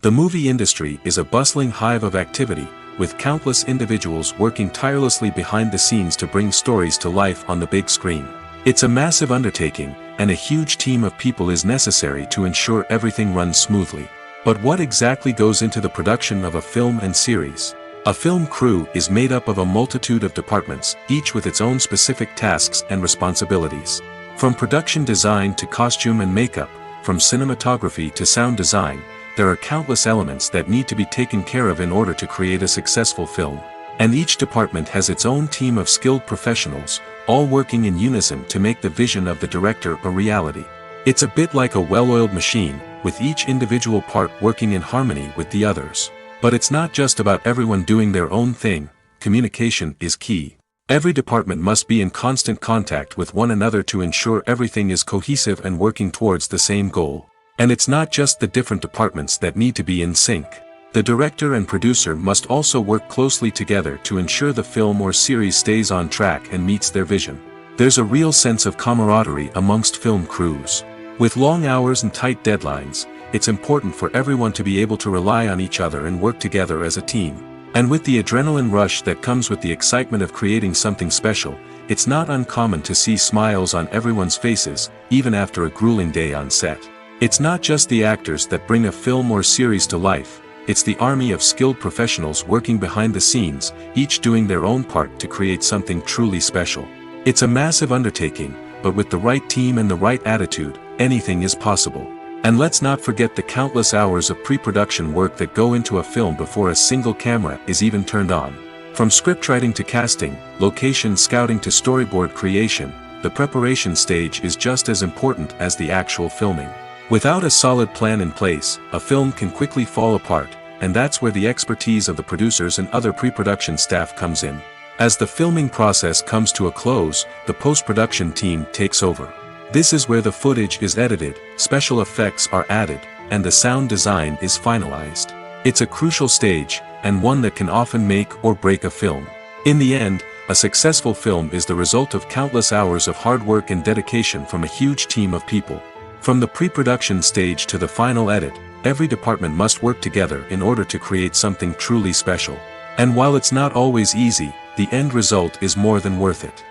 The movie industry is a bustling hive of activity, with countless individuals working tirelessly behind the scenes to bring stories to life on the big screen. It's a massive undertaking, and a huge team of people is necessary to ensure everything runs smoothly. But what exactly goes into the production of a film and series? A film crew is made up of a multitude of departments, each with its own specific tasks and responsibilities. From production design to costume and makeup, from cinematography to sound design, there are countless elements that need to be taken care of in order to create a successful film. And each department has its own team of skilled professionals, all working in unison to make the vision of the director a reality. It's a bit like a well-oiled machine, with each individual part working in harmony with the others. But it's not just about everyone doing their own thing. Communication is key. Every department must be in constant contact with one another to ensure everything is cohesive and working towards the same goal. And it's not just the different departments that need to be in sync. The director and producer must also work closely together to ensure the film or series stays on track and meets their vision. There's a real sense of camaraderie amongst film crews. With long hours and tight deadlines, it's important for everyone to be able to rely on each other and work together as a team. And with the adrenaline rush that comes with the excitement of creating something special, it's not uncommon to see smiles on everyone's faces, even after a grueling day on set. It's not just the actors that bring a film or series to life. It's the army of skilled professionals working behind the scenes, each doing their own part to create something truly special. It's a massive undertaking, but with the right team and the right attitude, anything is possible. And let's not forget the countless hours of pre-production work that go into a film before a single camera is even turned on. From scriptwriting to casting, location scouting to storyboard creation, the preparation stage is just as important as the actual filming. Without a solid plan in place, a film can quickly fall apart, and that's where the expertise of the producers and other pre-production staff comes in. As the filming process comes to a close, the post-production team takes over. This is where the footage is edited, special effects are added, and the sound design is finalized. It's a crucial stage, and one that can often make or break a film. In the end, a successful film is the result of countless hours of hard work and dedication from a huge team of people. From the pre-production stage to the final edit, every department must work together in order to create something truly special. And while it's not always easy, the end result is more than worth it.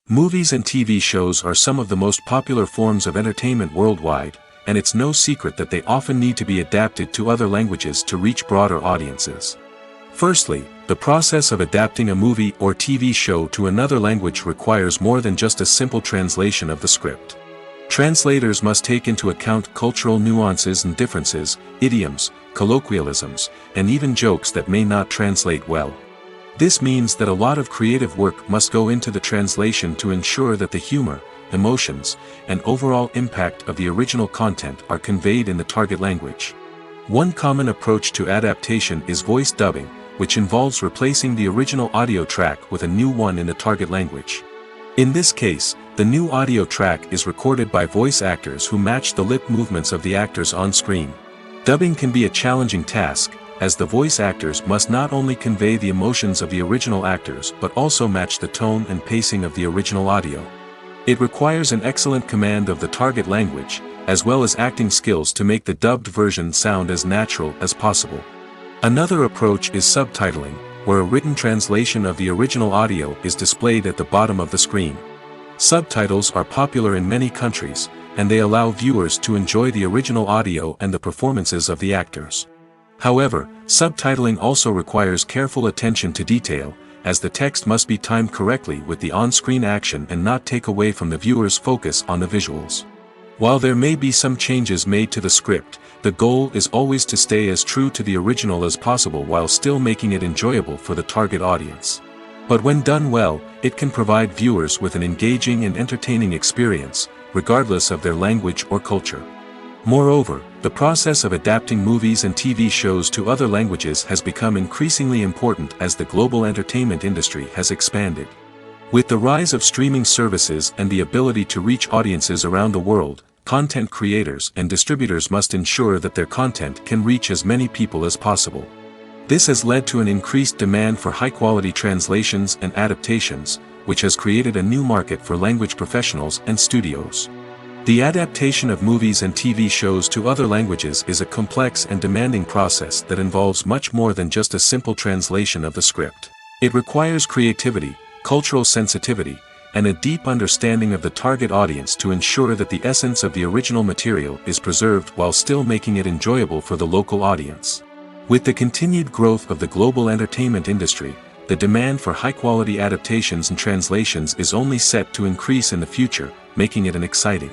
Movies and TV shows are some of the most popular forms of entertainment worldwide, and it's no secret that they often need to be adapted to other languages to reach broader audiences. Firstly, the process of adapting a movie or TV show to another language requires more than just a simple translation of the script. Translators must take into account cultural nuances and differences, idioms, colloquialisms, and even jokes that may not translate well. This means that a lot of creative work must go into the translation to ensure that the humor, emotions, and overall impact of the original content are conveyed in the target language. One common approach to adaptation is voice dubbing, which involves replacing the original audio track with a new one in the target language. In this case, the new audio track is recorded by voice actors who match the lip movements of the actors on screen. Dubbing can be a challenging task, as the voice actors must not only convey the emotions of the original actors but also match the tone and pacing of the original audio. It requires an excellent command of the target language, as well as acting skills to make the dubbed version sound as natural as possible. Another approach is subtitling, where a written translation of the original audio is displayed at the bottom of the screen. Subtitles are popular in many countries, and they allow viewers to enjoy the original audio and the performances of the actors. However, subtitling also requires careful attention to detail, as the text must be timed correctly with the on-screen action and not take away from the viewer's focus on the visuals. While there may be some changes made to the script, the goal is always to stay as true to the original as possible while still making it enjoyable for the target audience. But when done well, it can provide viewers with an engaging and entertaining experience, regardless of their language or culture. Moreover, the process of adapting movies and TV shows to other languages has become increasingly important as the global entertainment industry has expanded. With the rise of streaming services and the ability to reach audiences around the world, content creators and distributors must ensure that their content can reach as many people as possible. This has led to an increased demand for high-quality translations and adaptations, which has created a new market for language professionals and studios. The adaptation of movies and TV shows to other languages is a complex and demanding process that involves much more than just a simple translation of the script. It requires creativity, cultural sensitivity, and a deep understanding of the target audience to ensure that the essence of the original material is preserved while still making it enjoyable for the local audience. With the continued growth of the global entertainment industry, the demand for high-quality adaptations and translations is only set to increase in the future, making it an exciting.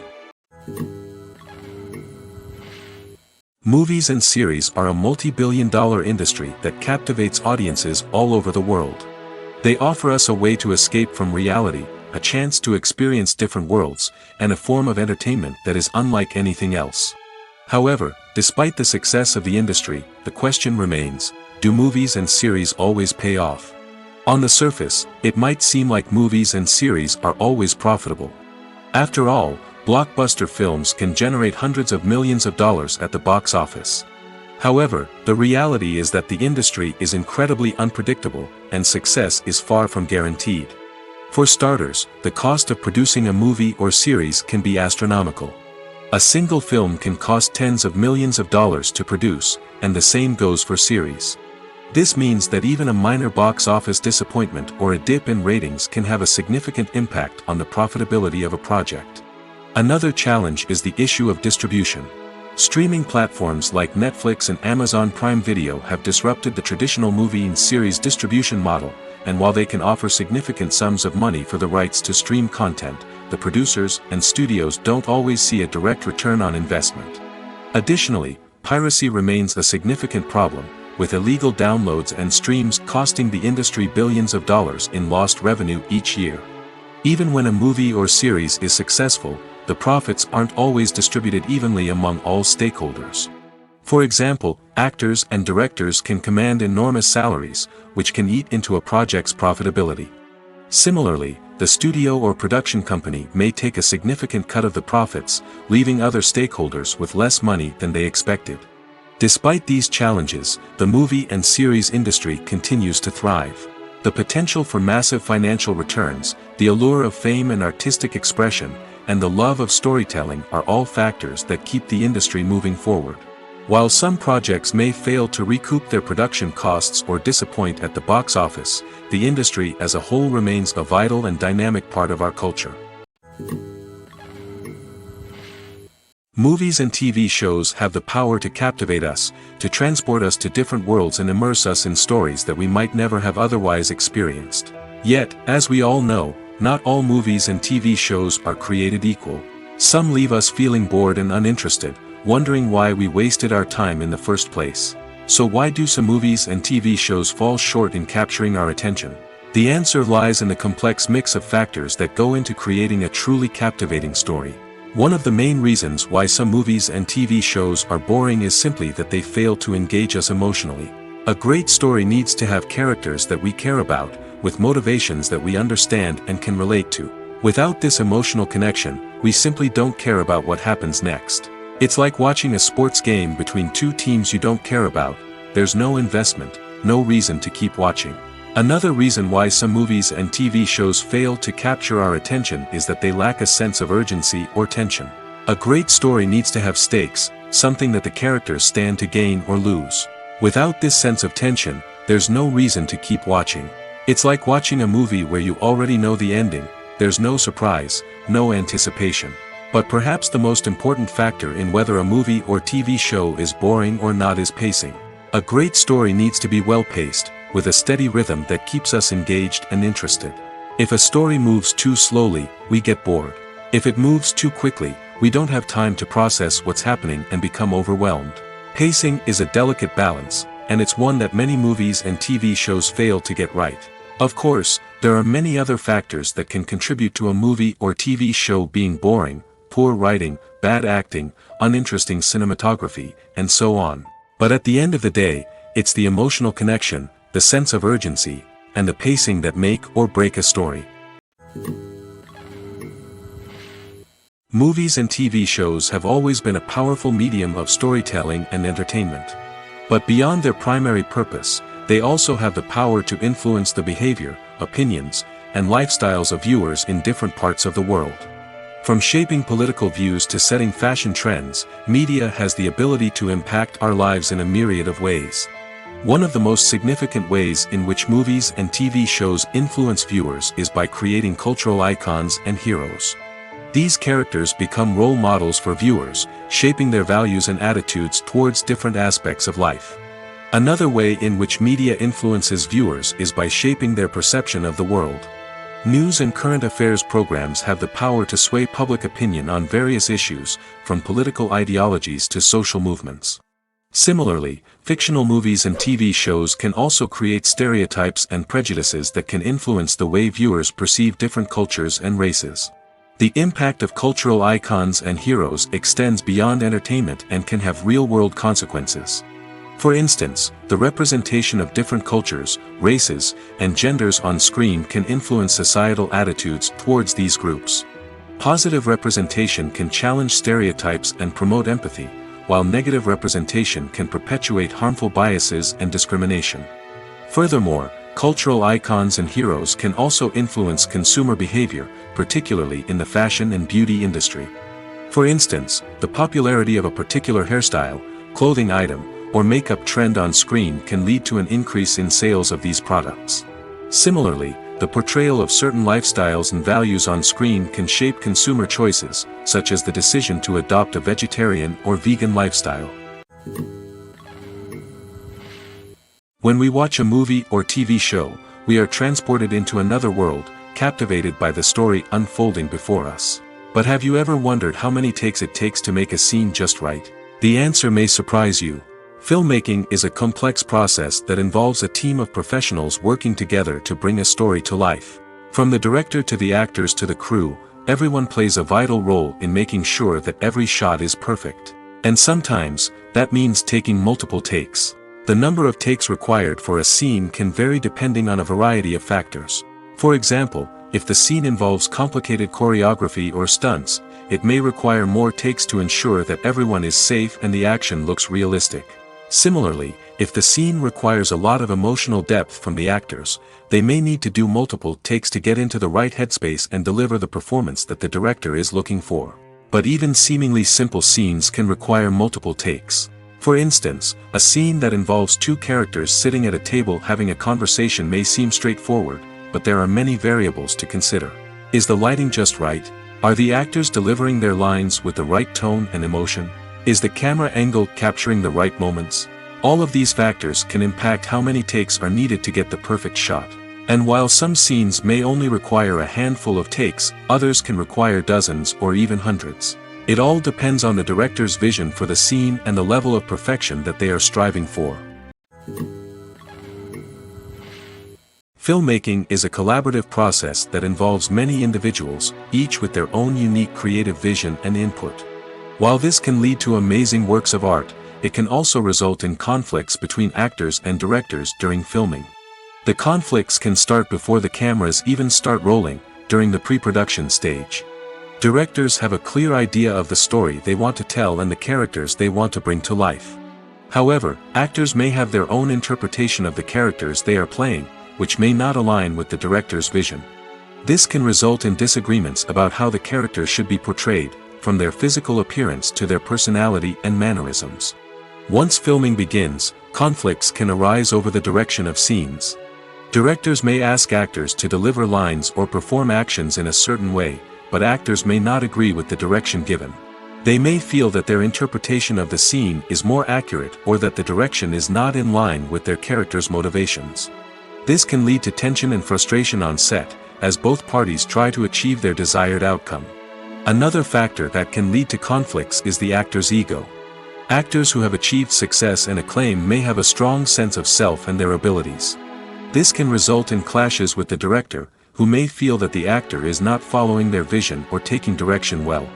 Movies and series are a multi-billion-dollar industry that captivates audiences all over the world. They offer us a way to escape from reality, a chance to experience different worlds, and a form of entertainment that is unlike anything else. However, despite the success of the industry, the question remains, do movies and series always pay off? On the surface, it might seem like movies and series are always profitable. After all, blockbuster films can generate hundreds of millions of dollars at the box office. However, the reality is that the industry is incredibly unpredictable, and success is far from guaranteed. For starters, the cost of producing a movie or series can be astronomical. A single film can cost tens of millions of dollars to produce, and the same goes for series. This means that even a minor box office disappointment or a dip in ratings can have a significant impact on the profitability of a project. Another challenge is the issue of distribution. Streaming platforms like Netflix and Amazon Prime Video have disrupted the traditional movie and series distribution model, and while they can offer significant sums of money for the rights to stream content, the producers and studios don't always see a direct return on investment. Additionally, piracy remains a significant problem, with illegal downloads and streams costing the industry billions of dollars in lost revenue each year. Even when a movie or series is successful, the profits aren't always distributed evenly among all stakeholders. For example, actors and directors can command enormous salaries, which can eat into a project's profitability. Similarly, the studio or production company may take a significant cut of the profits, leaving other stakeholders with less money than they expected. Despite these challenges, the movie and series industry continues to thrive. The potential for massive financial returns, the allure of fame and artistic expression, and the love of storytelling are all factors that keep the industry moving forward. While some projects may fail to recoup their production costs or disappoint at the box office, the industry as a whole remains a vital and dynamic part of our culture. Movies and TV shows have the power to captivate us, to transport us to different worlds and immerse us in stories that we might never have otherwise experienced. Yet, as we all know, not all movies and TV shows are created equal. Some leave us feeling bored and uninterested, wondering why we wasted our time in the first place. So why do some movies and TV shows fall short in capturing our attention? The answer lies in the complex mix of factors that go into creating a truly captivating story. One of the main reasons why some movies and TV shows are boring is simply that they fail to engage us emotionally. A great story needs to have characters that we care about, with motivations that we understand and can relate to. Without this emotional connection, we simply don't care about what happens next. It's like watching a sports game between two teams you don't care about. There's no investment, no reason to keep watching. Another reason why some movies and TV shows fail to capture our attention is that they lack a sense of urgency or tension. A great story needs to have stakes, something that the characters stand to gain or lose. Without this sense of tension, there's no reason to keep watching. It's like watching a movie where you already know the ending, there's no surprise, no anticipation. But perhaps the most important factor in whether a movie or TV show is boring or not is pacing. A great story needs to be well-paced, with a steady rhythm that keeps us engaged and interested. If a story moves too slowly, we get bored. If it moves too quickly, we don't have time to process what's happening and become overwhelmed. Pacing is a delicate balance, and it's one that many movies and TV shows fail to get right. Of course, there are many other factors that can contribute to a movie or TV show being boring: poor writing, bad acting, uninteresting cinematography, and so on. But at the end of the day, it's the emotional connection, the sense of urgency, and the pacing that make or break a story. Movies and TV shows have always been a powerful medium of storytelling and entertainment. But beyond their primary purpose, they also have the power to influence the behavior, opinions, and lifestyles of viewers in different parts of the world. From shaping political views to setting fashion trends, media has the ability to impact our lives in a myriad of ways. One of the most significant ways in which movies and TV shows influence viewers is by creating cultural icons and heroes. These characters become role models for viewers, shaping their values and attitudes towards different aspects of life. Another way in which media influences viewers is by shaping their perception of the world. News and current affairs programs have the power to sway public opinion on various issues, from political ideologies to social movements. Similarly, fictional movies and TV shows can also create stereotypes and prejudices that can influence the way viewers perceive different cultures and races. The impact of cultural icons and heroes extends beyond entertainment and can have real-world consequences. For instance, the representation of different cultures, races, and genders on screen can influence societal attitudes towards these groups. Positive representation can challenge stereotypes and promote empathy, while negative representation can perpetuate harmful biases and discrimination. Furthermore, cultural icons and heroes can also influence consumer behavior, particularly in the fashion and beauty industry. For instance, the popularity of a particular hairstyle, clothing item, or makeup trend on screen can lead to an increase in sales of these products. Similarly, the portrayal of certain lifestyles and values on screen can shape consumer choices, such as the decision to adopt a vegetarian or vegan lifestyle. When we watch a movie or TV show, we are transported into another world, captivated by the story unfolding before us. But have you ever wondered how many takes it takes to make a scene just right? The answer may surprise you. Filmmaking is a complex process that involves a team of professionals working together to bring a story to life. From the director to the actors to the crew, everyone plays a vital role in making sure that every shot is perfect. And sometimes, that means taking multiple takes. The number of takes required for a scene can vary depending on a variety of factors. For example, if the scene involves complicated choreography or stunts, it may require more takes to ensure that everyone is safe and the action looks realistic. Similarly, if the scene requires a lot of emotional depth from the actors, they may need to do multiple takes to get into the right headspace and deliver the performance that the director is looking for. But even seemingly simple scenes can require multiple takes. For instance, a scene that involves two characters sitting at a table having a conversation may seem straightforward, but there are many variables to consider. Is the lighting just right? Are the actors delivering their lines with the right tone and emotion? Is the camera angle capturing the right moments? All of these factors can impact how many takes are needed to get the perfect shot. And while some scenes may only require a handful of takes, others can require dozens or even hundreds. It all depends on the director's vision for the scene and the level of perfection that they are striving for. Filmmaking is a collaborative process that involves many individuals, each with their own unique creative vision and input. While this can lead to amazing works of art, it can also result in conflicts between actors and directors during filming. The conflicts can start before the cameras even start rolling, during the pre-production stage. Directors have a clear idea of the story they want to tell and the characters they want to bring to life. However, actors may have their own interpretation of the characters they are playing, which may not align with the director's vision. This can result in disagreements about how the characters should be portrayed, from their physical appearance to their personality and mannerisms. Once filming begins, conflicts can arise over the direction of scenes. Directors may ask actors to deliver lines or perform actions in a certain way, but actors may not agree with the direction given. They may feel that their interpretation of the scene is more accurate or that the direction is not in line with their character's motivations. This can lead to tension and frustration on set, as both parties try to achieve their desired outcome. Another factor that can lead to conflicts is the actor's ego. Actors who have achieved success and acclaim may have a strong sense of self and their abilities. This can result in clashes with the director, who may feel that the actor is not following their vision or taking direction well.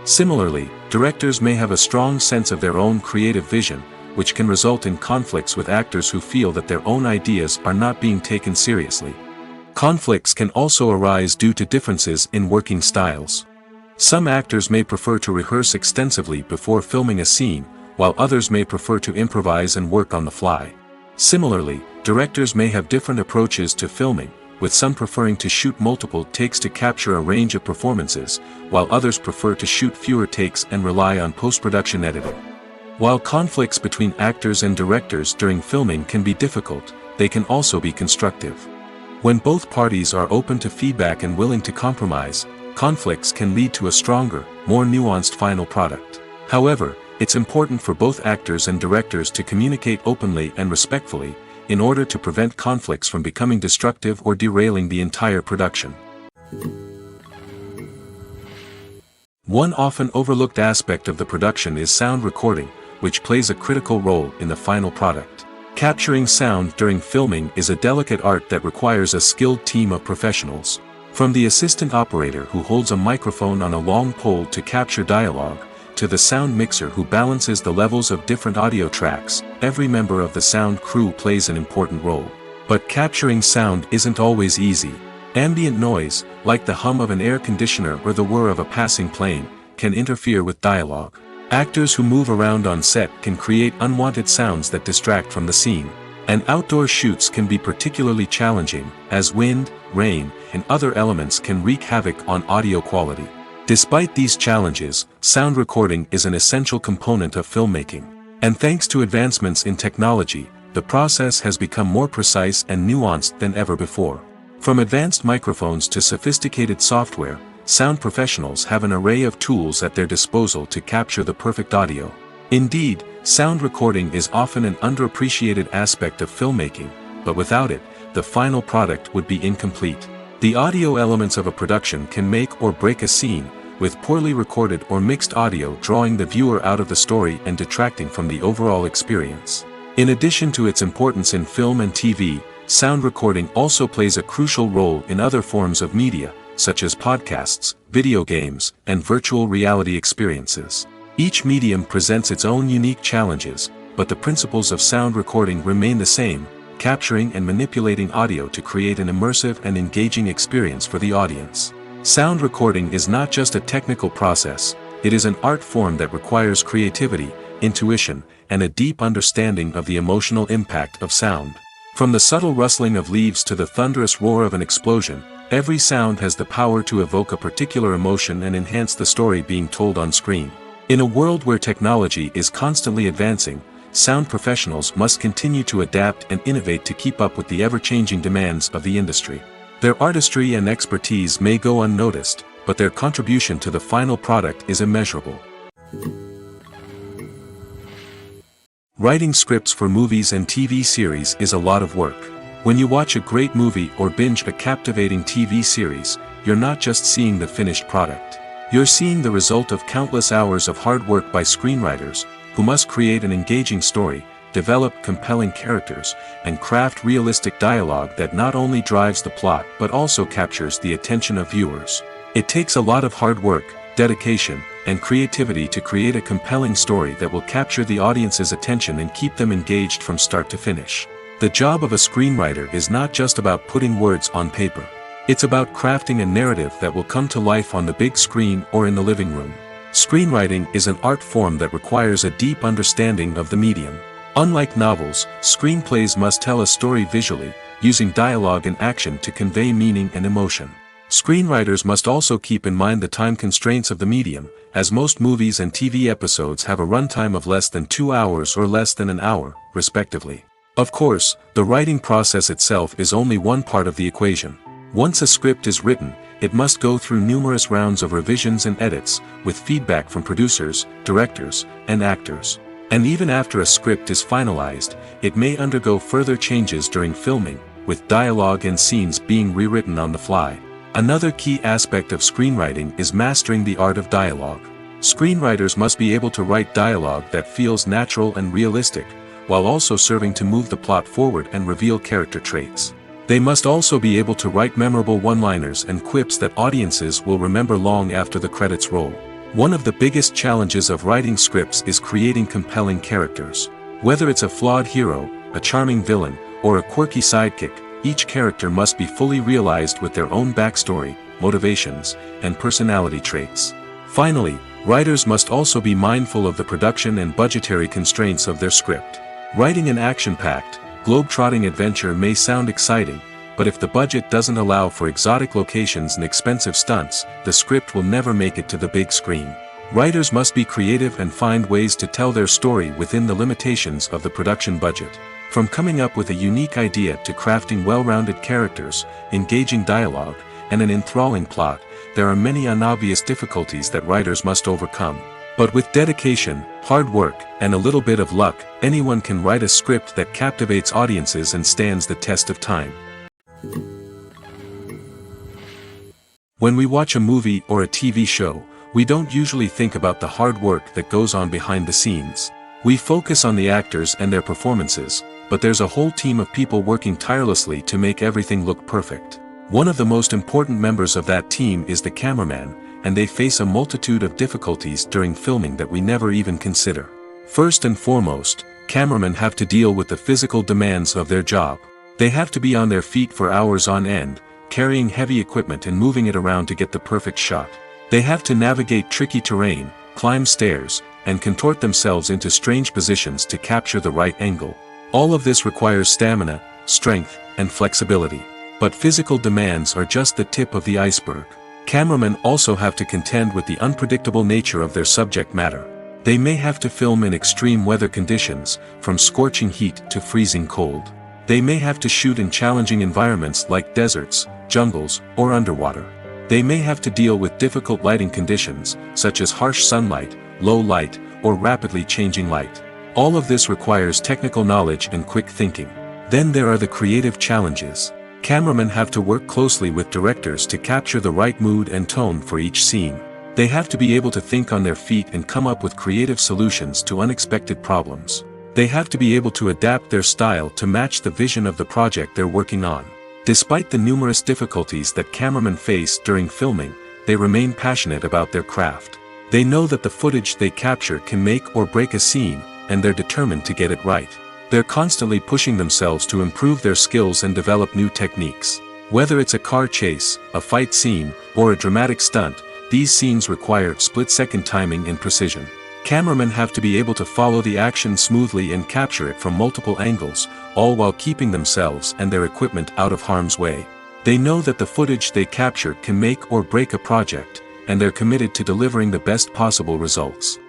Similarly, directors may have a strong sense of their own creative vision, which can result in conflicts with actors who feel that their own ideas are not being taken seriously. Conflicts can also arise due to differences in working styles. Some actors may prefer to rehearse extensively before filming a scene, while others may prefer to improvise and work on the fly. Similarly, directors may have different approaches to filming, with some preferring to shoot multiple takes to capture a range of performances, while others prefer to shoot fewer takes and rely on post-production editing. While conflicts between actors and directors during filming can be difficult, they can also be constructive. When both parties are open to feedback and willing to compromise, conflicts can lead to a stronger, more nuanced final product. However, it's important for both actors and directors to communicate openly and respectfully, in order to prevent conflicts from becoming destructive or derailing the entire production. One often overlooked aspect of the production is sound recording, which plays a critical role in the final product. Capturing sound during filming is a delicate art that requires a skilled team of professionals. From the assistant operator who holds a microphone on a long pole to capture dialogue, to the sound mixer who balances the levels of different audio tracks, every member of the sound crew plays an important role. But capturing sound isn't always easy. Ambient noise, like the hum of an air conditioner or the whir of a passing plane, can interfere with dialogue. Actors who move around on set can create unwanted sounds that distract from the scene. And outdoor shoots can be particularly challenging, as wind, rain, and other elements can wreak havoc on audio quality. Despite these challenges, sound recording is an essential component of filmmaking. And thanks to advancements in technology, the process has become more precise and nuanced than ever before. From advanced microphones to sophisticated software, sound professionals have an array of tools at their disposal to capture the perfect audio. Indeed, sound recording is often an underappreciated aspect of filmmaking, but without it, the final product would be incomplete. The audio elements of a production can make or break a scene, with poorly recorded or mixed audio drawing the viewer out of the story and detracting from the overall experience. In addition to its importance in film and TV, sound recording also plays a crucial role in other forms of media, such as podcasts, video games, and virtual reality experiences. Each medium presents its own unique challenges, but the principles of sound recording remain the same, capturing and manipulating audio to create an immersive and engaging experience for the audience. Sound recording is not just a technical process, it is an art form that requires creativity, intuition, and a deep understanding of the emotional impact of sound. From the subtle rustling of leaves to the thunderous roar of an explosion, every sound has the power to evoke a particular emotion and enhance the story being told on screen. In a world where technology is constantly advancing, sound professionals must continue to adapt and innovate to keep up with the ever-changing demands of the industry. Their artistry and expertise may go unnoticed, but their contribution to the final product is immeasurable. Writing scripts for movies and TV series is a lot of work. When you watch a great movie or binge a captivating TV series, you're not just seeing the finished product. You're seeing the result of countless hours of hard work by screenwriters, who must create an engaging story, develop compelling characters, and craft realistic dialogue that not only drives the plot but also captures the attention of viewers. It takes a lot of hard work, dedication, and creativity to create a compelling story that will capture the audience's attention and keep them engaged from start to finish. The job of a screenwriter is not just about putting words on paper. It's about crafting a narrative that will come to life on the big screen or in the living room. Screenwriting is an art form that requires a deep understanding of the medium. Unlike novels, screenplays must tell a story visually, using dialogue and action to convey meaning and emotion. Screenwriters must also keep in mind the time constraints of the medium, as most movies and TV episodes have a runtime of less than 2 hours or less than an hour, respectively. Of course, the writing process itself is only one part of the equation. Once a script is written, it must go through numerous rounds of revisions and edits, with feedback from producers, directors, and actors. And even after a script is finalized, it may undergo further changes during filming, with dialogue and scenes being rewritten on the fly. Another key aspect of screenwriting is mastering the art of dialogue. Screenwriters must be able to write dialogue that feels natural and realistic, while also serving to move the plot forward and reveal character traits. They must also be able to write memorable one-liners and quips that audiences will remember long after the credits roll. One of the biggest challenges of writing scripts is creating compelling characters. Whether it's a flawed hero, a charming villain, or a quirky sidekick, each character must be fully realized with their own backstory, motivations, and personality traits. Finally, writers must also be mindful of the production and budgetary constraints of their script. Writing an action-packed, globe-trotting adventure may sound exciting, but if the budget doesn't allow for exotic locations and expensive stunts, the script will never make it to the big screen. Writers must be creative and find ways to tell their story within the limitations of the production budget. From coming up with a unique idea to crafting well-rounded characters, engaging dialogue, and an enthralling plot, there are many unobvious difficulties that writers must overcome. But with dedication, hard work, and a little bit of luck, anyone can write a script that captivates audiences and stands the test of time. When we watch a movie or a TV show, we don't usually think about the hard work that goes on behind the scenes. We focus on the actors and their performances, but there's a whole team of people working tirelessly to make everything look perfect. One of the most important members of that team is the cameraman, and they face a multitude of difficulties during filming that we never even consider. First and foremost, cameramen have to deal with the physical demands of their job. They have to be on their feet for hours on end, carrying heavy equipment and moving it around to get the perfect shot. They have to navigate tricky terrain, climb stairs, and contort themselves into strange positions to capture the right angle. All of this requires stamina, strength, and flexibility. But physical demands are just the tip of the iceberg. Cameramen also have to contend with the unpredictable nature of their subject matter. They may have to film in extreme weather conditions, from scorching heat to freezing cold. They may have to shoot in challenging environments like deserts, jungles, or underwater. They may have to deal with difficult lighting conditions, such as harsh sunlight, low light, or rapidly changing light. All of this requires technical knowledge and quick thinking. Then there are the creative challenges. Cameramen have to work closely with directors to capture the right mood and tone for each scene. They have to be able to think on their feet and come up with creative solutions to unexpected problems. They have to be able to adapt their style to match the vision of the project they're working on. Despite the numerous difficulties that cameramen face during filming, they remain passionate about their craft. They know that the footage they capture can make or break a scene, and they're determined to get it right. They're constantly pushing themselves to improve their skills and develop new techniques. Whether it's a car chase, a fight scene, or a dramatic stunt, these scenes require split-second timing and precision. Cameramen have to be able to follow the action smoothly and capture it from multiple angles, all while keeping themselves and their equipment out of harm's way. They know that the footage they capture can make or break a project, and they're committed to delivering the best possible results.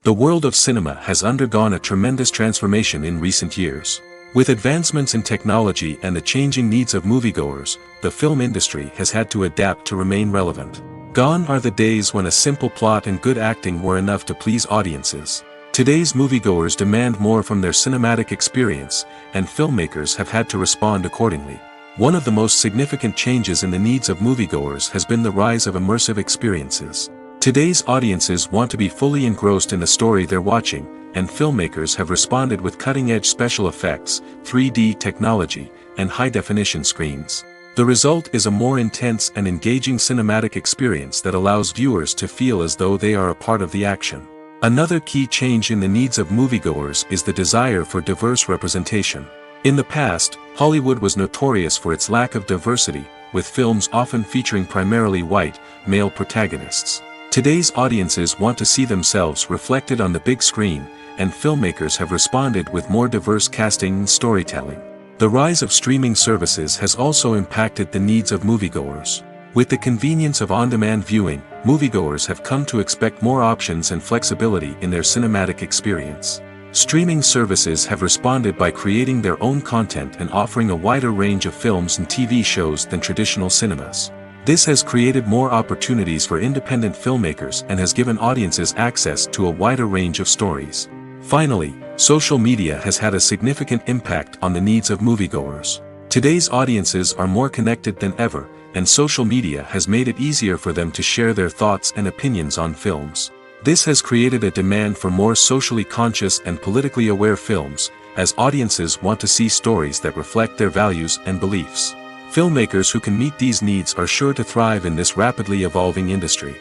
The world of cinema has undergone a tremendous transformation in recent years. With advancements in technology and the changing needs of moviegoers, the film industry has had to adapt to remain relevant. Gone are the days when a simple plot and good acting were enough to please audiences. Today's moviegoers demand more from their cinematic experience, and filmmakers have had to respond accordingly. One of the most significant changes in the needs of moviegoers has been the rise of immersive experiences. Today's audiences want to be fully engrossed in the story they're watching, and filmmakers have responded with cutting-edge special effects, 3D technology, and high-definition screens. The result is a more intense and engaging cinematic experience that allows viewers to feel as though they are a part of the action. Another key change in the needs of moviegoers is the desire for diverse representation. In the past, Hollywood was notorious for its lack of diversity, with films often featuring primarily white, male protagonists. Today's audiences want to see themselves reflected on the big screen, and filmmakers have responded with more diverse casting and storytelling. The rise of streaming services has also impacted the needs of moviegoers. With the convenience of on-demand viewing, moviegoers have come to expect more options and flexibility in their cinematic experience. Streaming services have responded by creating their own content and offering a wider range of films and TV shows than traditional cinemas. This has created more opportunities for independent filmmakers and has given audiences access to a wider range of stories. Finally, social media has had a significant impact on the needs of moviegoers. Today's audiences are more connected than ever, and social media has made it easier for them to share their thoughts and opinions on films. This has created a demand for more socially conscious and politically aware films, as audiences want to see stories that reflect their values and beliefs. Filmmakers who can meet these needs are sure to thrive in this rapidly evolving industry.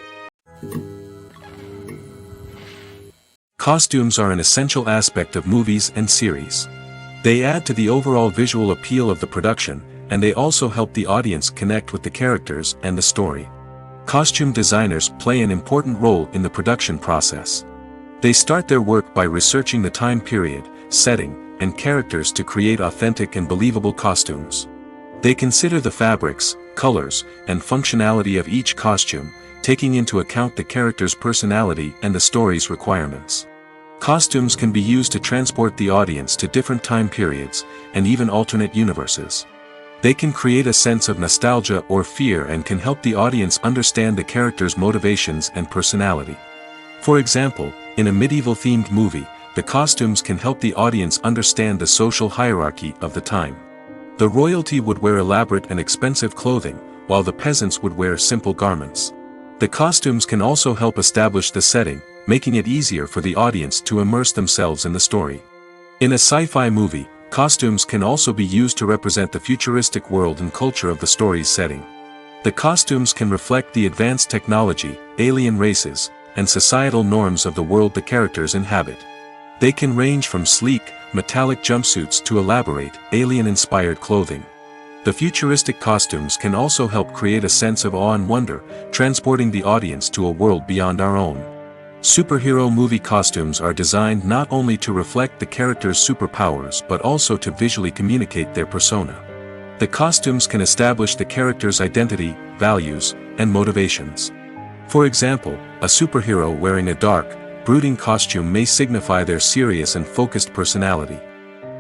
Costumes are an essential aspect of movies and series. They add to the overall visual appeal of the production, and they also help the audience connect with the characters and the story. Costume designers play an important role in the production process. They start their work by researching the time period, setting, and characters to create authentic and believable costumes. They consider the fabrics, colors, and functionality of each costume, taking into account the character's personality and the story's requirements. Costumes can be used to transport the audience to different time periods, and even alternate universes. They can create a sense of nostalgia or fear and can help the audience understand the character's motivations and personality. For example, in a medieval-themed movie, the costumes can help the audience understand the social hierarchy of the time. The royalty would wear elaborate and expensive clothing, while the peasants would wear simple garments. The costumes can also help establish the setting, making it easier for the audience to immerse themselves in the story. In a sci-fi movie, costumes can also be used to represent the futuristic world and culture of the story's setting. The costumes can reflect the advanced technology, alien races, and societal norms of the world the characters inhabit. They can range from sleek, metallic jumpsuits to elaborate, alien-inspired clothing. The futuristic costumes can also help create a sense of awe and wonder, transporting the audience to a world beyond our own. Superhero movie costumes are designed not only to reflect the character's superpowers but also to visually communicate their persona. The costumes can establish the character's identity, values, and motivations. For example, a superhero wearing a dark, brooding costume may signify their serious and focused personality.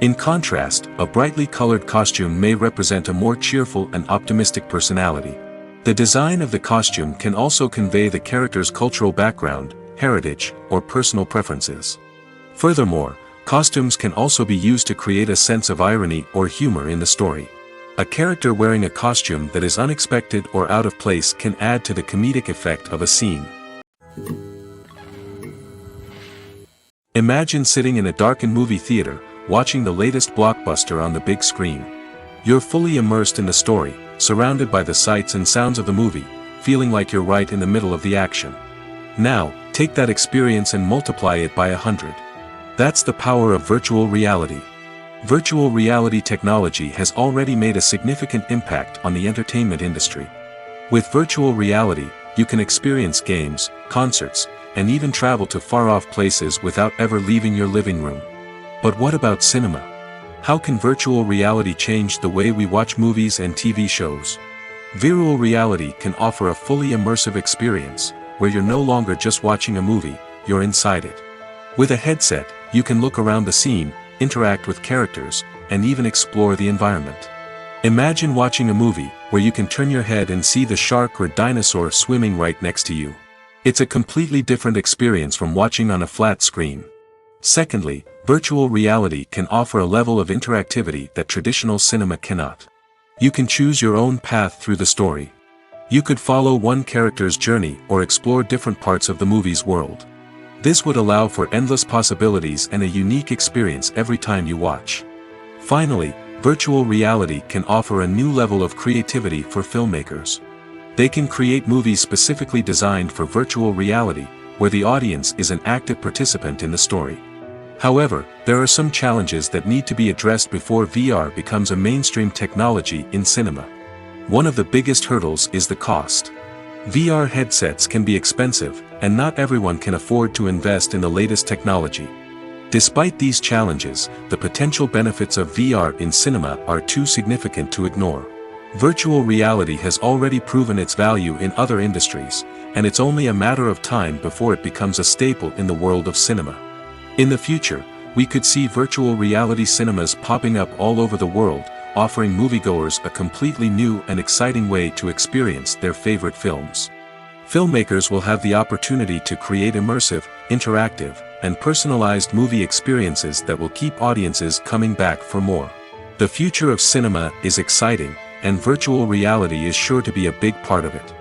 In contrast, a brightly colored costume may represent a more cheerful and optimistic personality. The design of the costume can also convey the character's cultural background, heritage, or personal preferences. Furthermore, costumes can also be used to create a sense of irony or humor in the story. A character wearing a costume that is unexpected or out of place can add to the comedic effect of a scene. Imagine sitting in a darkened movie theater, watching the latest blockbuster on the big screen. You're fully immersed in the story, surrounded by the sights and sounds of the movie, feeling like you're right in the middle of the action. Now, take that experience and multiply it by 100. That's the power of virtual reality. Virtual reality technology has already made a significant impact on the entertainment industry. With virtual reality, you can experience games, concerts, and even travel to far-off places without ever leaving your living room. But what about cinema? How can virtual reality change the way we watch movies and TV shows? Virtual reality can offer a fully immersive experience, where you're no longer just watching a movie, you're inside it. With a headset, you can look around the scene, interact with characters, and even explore the environment. Imagine watching a movie where you can turn your head and see the shark or dinosaur swimming right next to you. It's a completely different experience from watching on a flat screen. Secondly, virtual reality can offer a level of interactivity that traditional cinema cannot. You can choose your own path through the story. You could follow one character's journey or explore different parts of the movie's world. This would allow for endless possibilities and a unique experience every time you watch. Finally, virtual reality can offer a new level of creativity for filmmakers. They can create movies specifically designed for virtual reality, where the audience is an active participant in the story. However, there are some challenges that need to be addressed before VR becomes a mainstream technology in cinema. One of the biggest hurdles is the cost. VR headsets can be expensive, and not everyone can afford to invest in the latest technology. Despite these challenges, the potential benefits of VR in cinema are too significant to ignore. Virtual reality has already proven its value in other industries, and it's only a matter of time before it becomes a staple in the world of cinema. In the future, We could see virtual reality cinemas popping up all over the world, offering moviegoers a completely new and exciting way to experience their favorite films. Filmmakers will have the opportunity to create immersive, interactive, and personalized movie experiences that will keep audiences coming back for more. The future of cinema is exciting, and virtual reality is sure to be a big part of it.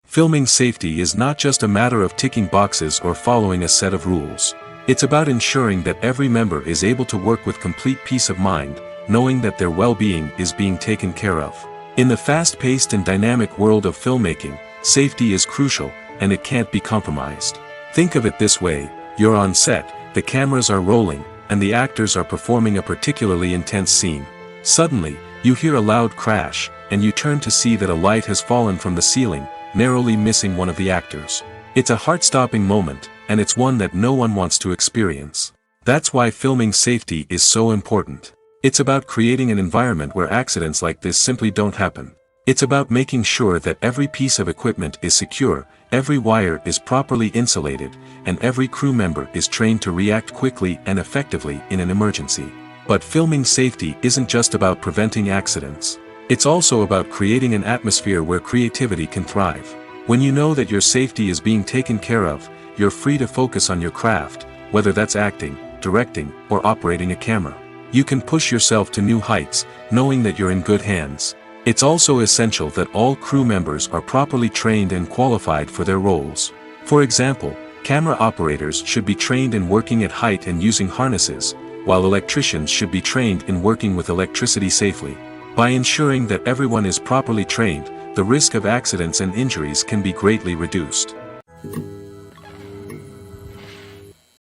Filming safety is not just a matter of ticking boxes or following a set of rules. It's about ensuring that every member is able to work with complete peace of mind, knowing that their well-being is being taken care of. In the fast-paced and dynamic world of filmmaking, safety is crucial, and it can't be compromised. Think of it this way: you're on set, the cameras are rolling, and the actors are performing a particularly intense scene. Suddenly, you hear a loud crash, and you turn to see that a light has fallen from the ceiling, narrowly missing one of the actors. It's a heart-stopping moment, and it's one that no one wants to experience. That's why filming safety is so important. It's about creating an environment where accidents like this simply don't happen. It's about making sure that every piece of equipment is secure, every wire is properly insulated, and every crew member is trained to react quickly and effectively in an emergency. But filming safety isn't just about preventing accidents. It's also about creating an atmosphere where creativity can thrive. When you know that your safety is being taken care of, you're free to focus on your craft, whether that's acting, directing, or operating a camera. You can push yourself to new heights, knowing that you're in good hands. It's also essential that all crew members are properly trained and qualified for their roles. For example, camera operators should be trained in working at height and using harnesses, while electricians should be trained in working with electricity safely. By ensuring that everyone is properly trained, the risk of accidents and injuries can be greatly reduced.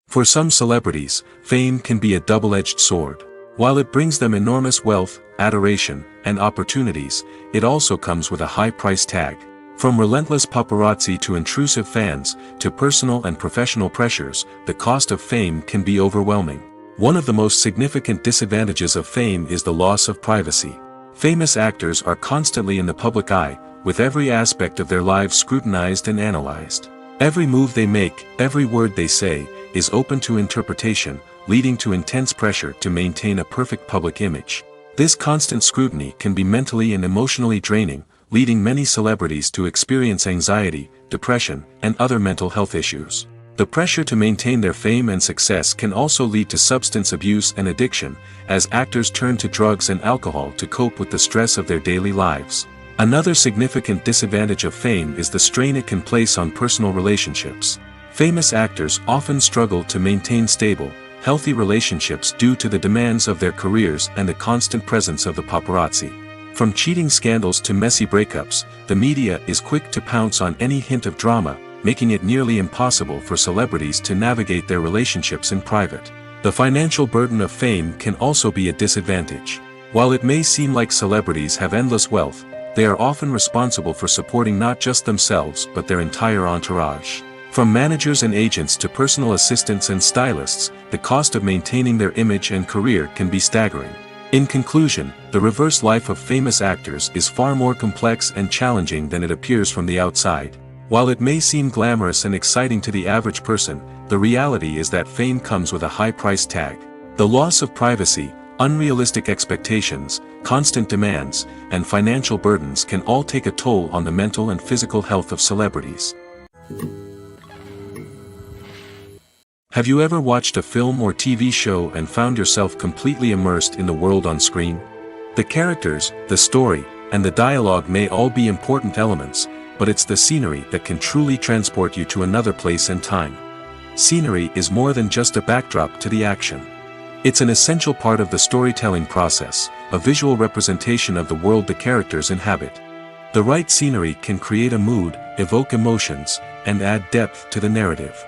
For some celebrities, fame can be a double-edged sword. While it brings them enormous wealth, adoration, and opportunities, it also comes with a high price tag. From relentless paparazzi to intrusive fans, to personal and professional pressures, the cost of fame can be overwhelming. One of the most significant disadvantages of fame is the loss of privacy. Famous actors are constantly in the public eye, with every aspect of their lives scrutinized and analyzed. Every move they make, every word they say, is open to interpretation, leading to intense pressure to maintain a perfect public image. This constant scrutiny can be mentally and emotionally draining, leading many celebrities to experience anxiety, depression, and other mental health issues. The pressure to maintain their fame and success can also lead to substance abuse and addiction, as actors turn to drugs and alcohol to cope with the stress of their daily lives. Another significant disadvantage of fame is the strain it can place on personal relationships. Famous actors often struggle to maintain stable, healthy relationships due to the demands of their careers and the constant presence of the paparazzi. From cheating scandals to messy breakups, the media is quick to pounce on any hint of drama, making it nearly impossible for celebrities to navigate their relationships in private. The financial burden of fame can also be a disadvantage. While it may seem like celebrities have endless wealth, they are often responsible for supporting not just themselves but their entire entourage. From managers and agents to personal assistants and stylists, the cost of maintaining their image and career can be staggering. In conclusion, the reverse life of famous actors is far more complex and challenging than it appears from the outside. While it may seem glamorous and exciting to the average person, the reality is that fame comes with a high price tag. The loss of privacy, unrealistic expectations, constant demands, and financial burdens can all take a toll on the mental and physical health of celebrities. Have you ever watched a film or TV show and found yourself completely immersed in the world on screen? The characters, the story, and the dialogue may all be important elements, but it's the scenery that can truly transport you to another place and time. Scenery is more than just a backdrop to the action. It's an essential part of the storytelling process, a visual representation of the world the characters inhabit. The right scenery can create a mood, evoke emotions, and add depth to the narrative.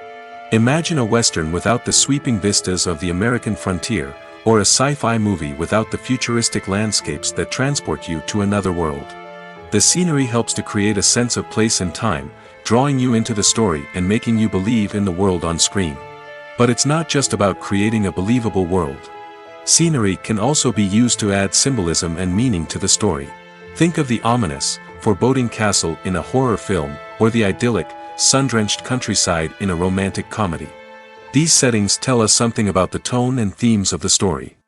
Imagine a Western without the sweeping vistas of the American frontier, or a sci-fi movie without the futuristic landscapes that transport you to another world. The scenery helps to create a sense of place and time, drawing you into the story and making you believe in the world on screen. But it's not just about creating a believable world. Scenery can also be used to add symbolism and meaning to the story. Think of the ominous, foreboding castle in a horror film, or the idyllic, sun-drenched countryside in a romantic comedy. These settings tell us something about the tone and themes of the story.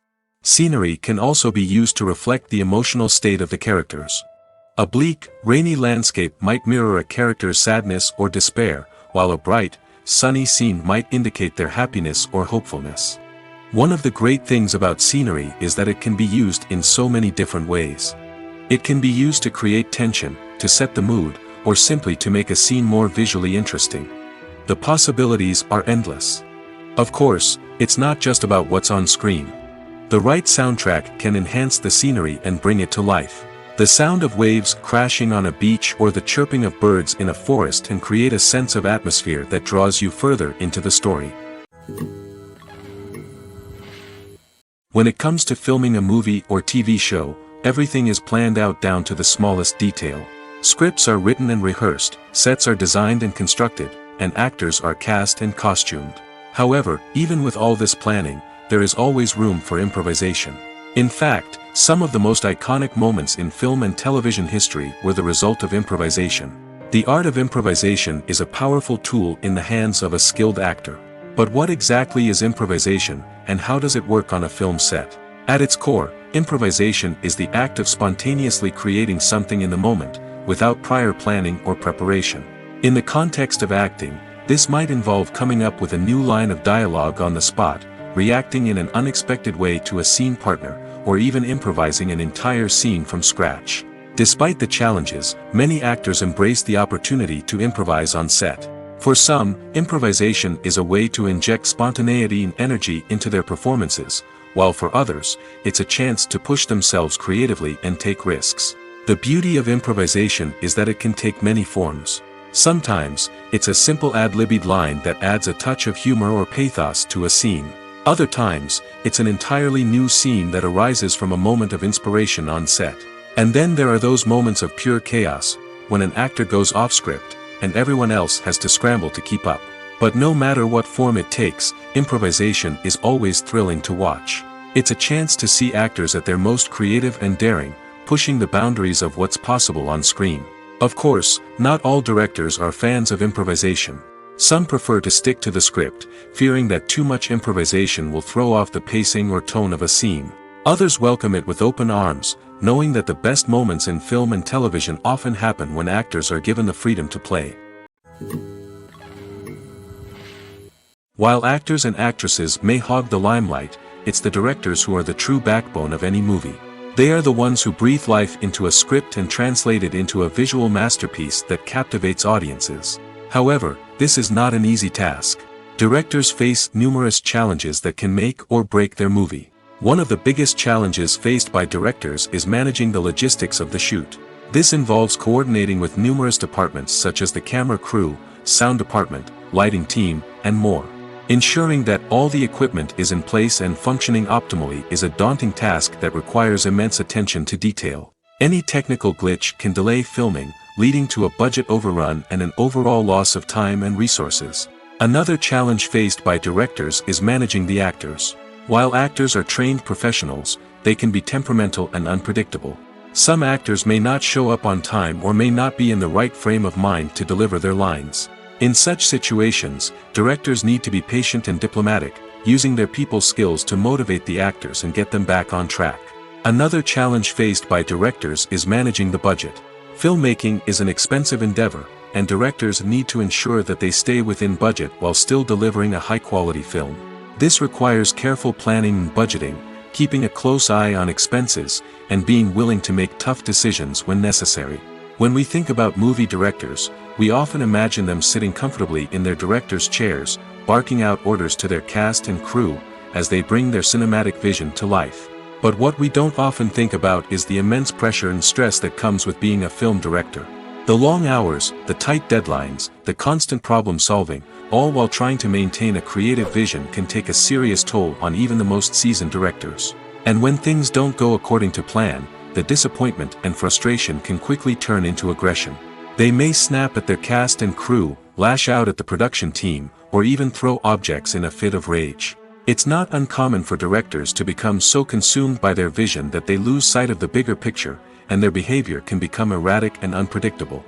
Scenery can also be used to reflect the emotional state of the characters. A bleak, rainy landscape might mirror a character's sadness or despair, while a bright, sunny scene might indicate their happiness or hopefulness. One of the great things about scenery is that it can be used in so many different ways. It can be used to create tension, to set the mood, or simply to make a scene more visually interesting. The possibilities are endless. Of course, it's not just about what's on screen. The right soundtrack can enhance the scenery and bring it to life. The sound of waves crashing on a beach or the chirping of birds in a forest can create a sense of atmosphere that draws you further into the story. When it comes to filming a movie or TV show, everything is planned out down to the smallest detail. Scripts are written and rehearsed, sets are designed and constructed, and actors are cast and costumed. However, even with all this planning, there is always room for improvisation. In fact, some of the most iconic moments in film and television history were the result of improvisation. The art of improvisation is a powerful tool in the hands of a skilled actor. But what exactly is improvisation, and how does it work on a film set? At its core, improvisation is the act of spontaneously creating something in the moment, without prior planning or preparation. In the context of acting, this might involve coming up with a new line of dialogue on the spot, reacting in an unexpected way to a scene partner, or even improvising an entire scene from scratch. Despite the challenges, many actors embrace the opportunity to improvise on set. For some, improvisation is a way to inject spontaneity and energy into their performances, while for others, it's a chance to push themselves creatively and take risks. The beauty of improvisation is that it can take many forms. Sometimes, it's a simple ad-libbed line that adds a touch of humor or pathos to a scene. Other times, it's an entirely new scene that arises from a moment of inspiration on set. And then there are those moments of pure chaos, when an actor goes off script, and everyone else has to scramble to keep up. But no matter what form it takes, improvisation is always thrilling to watch. It's a chance to see actors at their most creative and daring, pushing the boundaries of what's possible on screen. Of course, not all directors are fans of improvisation. Some prefer to stick to the script, fearing that too much improvisation will throw off the pacing or tone of a scene. Others welcome it with open arms, knowing that the best moments in film and television often happen when actors are given the freedom to play. While actors and actresses may hog the limelight, it's the directors who are the true backbone of any movie. They are the ones who breathe life into a script and translate it into a visual masterpiece that captivates audiences. However, this is not an easy task. Directors face numerous challenges that can make or break their movie. One of the biggest challenges faced by directors is managing the logistics of the shoot. This involves coordinating with numerous departments such as the camera crew, sound department, lighting team, and more. Ensuring that all the equipment is in place and functioning optimally is a daunting task that requires immense attention to detail. Any technical glitch can delay filming, leading to a budget overrun and an overall loss of time and resources. Another challenge faced by directors is managing the actors. While actors are trained professionals, they can be temperamental and unpredictable. Some actors may not show up on time or may not be in the right frame of mind to deliver their lines. In such situations, directors need to be patient and diplomatic, using their people skills to motivate the actors and get them back on track. Another challenge faced by directors is managing the budget. Filmmaking is an expensive endeavor, and directors need to ensure that they stay within budget while still delivering a high-quality film. This requires careful planning and budgeting, keeping a close eye on expenses, and being willing to make tough decisions when necessary. When we think about movie directors, we often imagine them sitting comfortably in their director's chairs, barking out orders to their cast and crew, as they bring their cinematic vision to life. But what we don't often think about is the immense pressure and stress that comes with being a film director. The long hours, the tight deadlines, the constant problem solving, all while trying to maintain a creative vision can take a serious toll on even the most seasoned directors. And when things don't go according to plan, the disappointment and frustration can quickly turn into aggression. They may snap at their cast and crew, lash out at the production team, or even throw objects in a fit of rage. It's not uncommon for directors to become so consumed by their vision that they lose sight of the bigger picture, and their behavior can become erratic and unpredictable.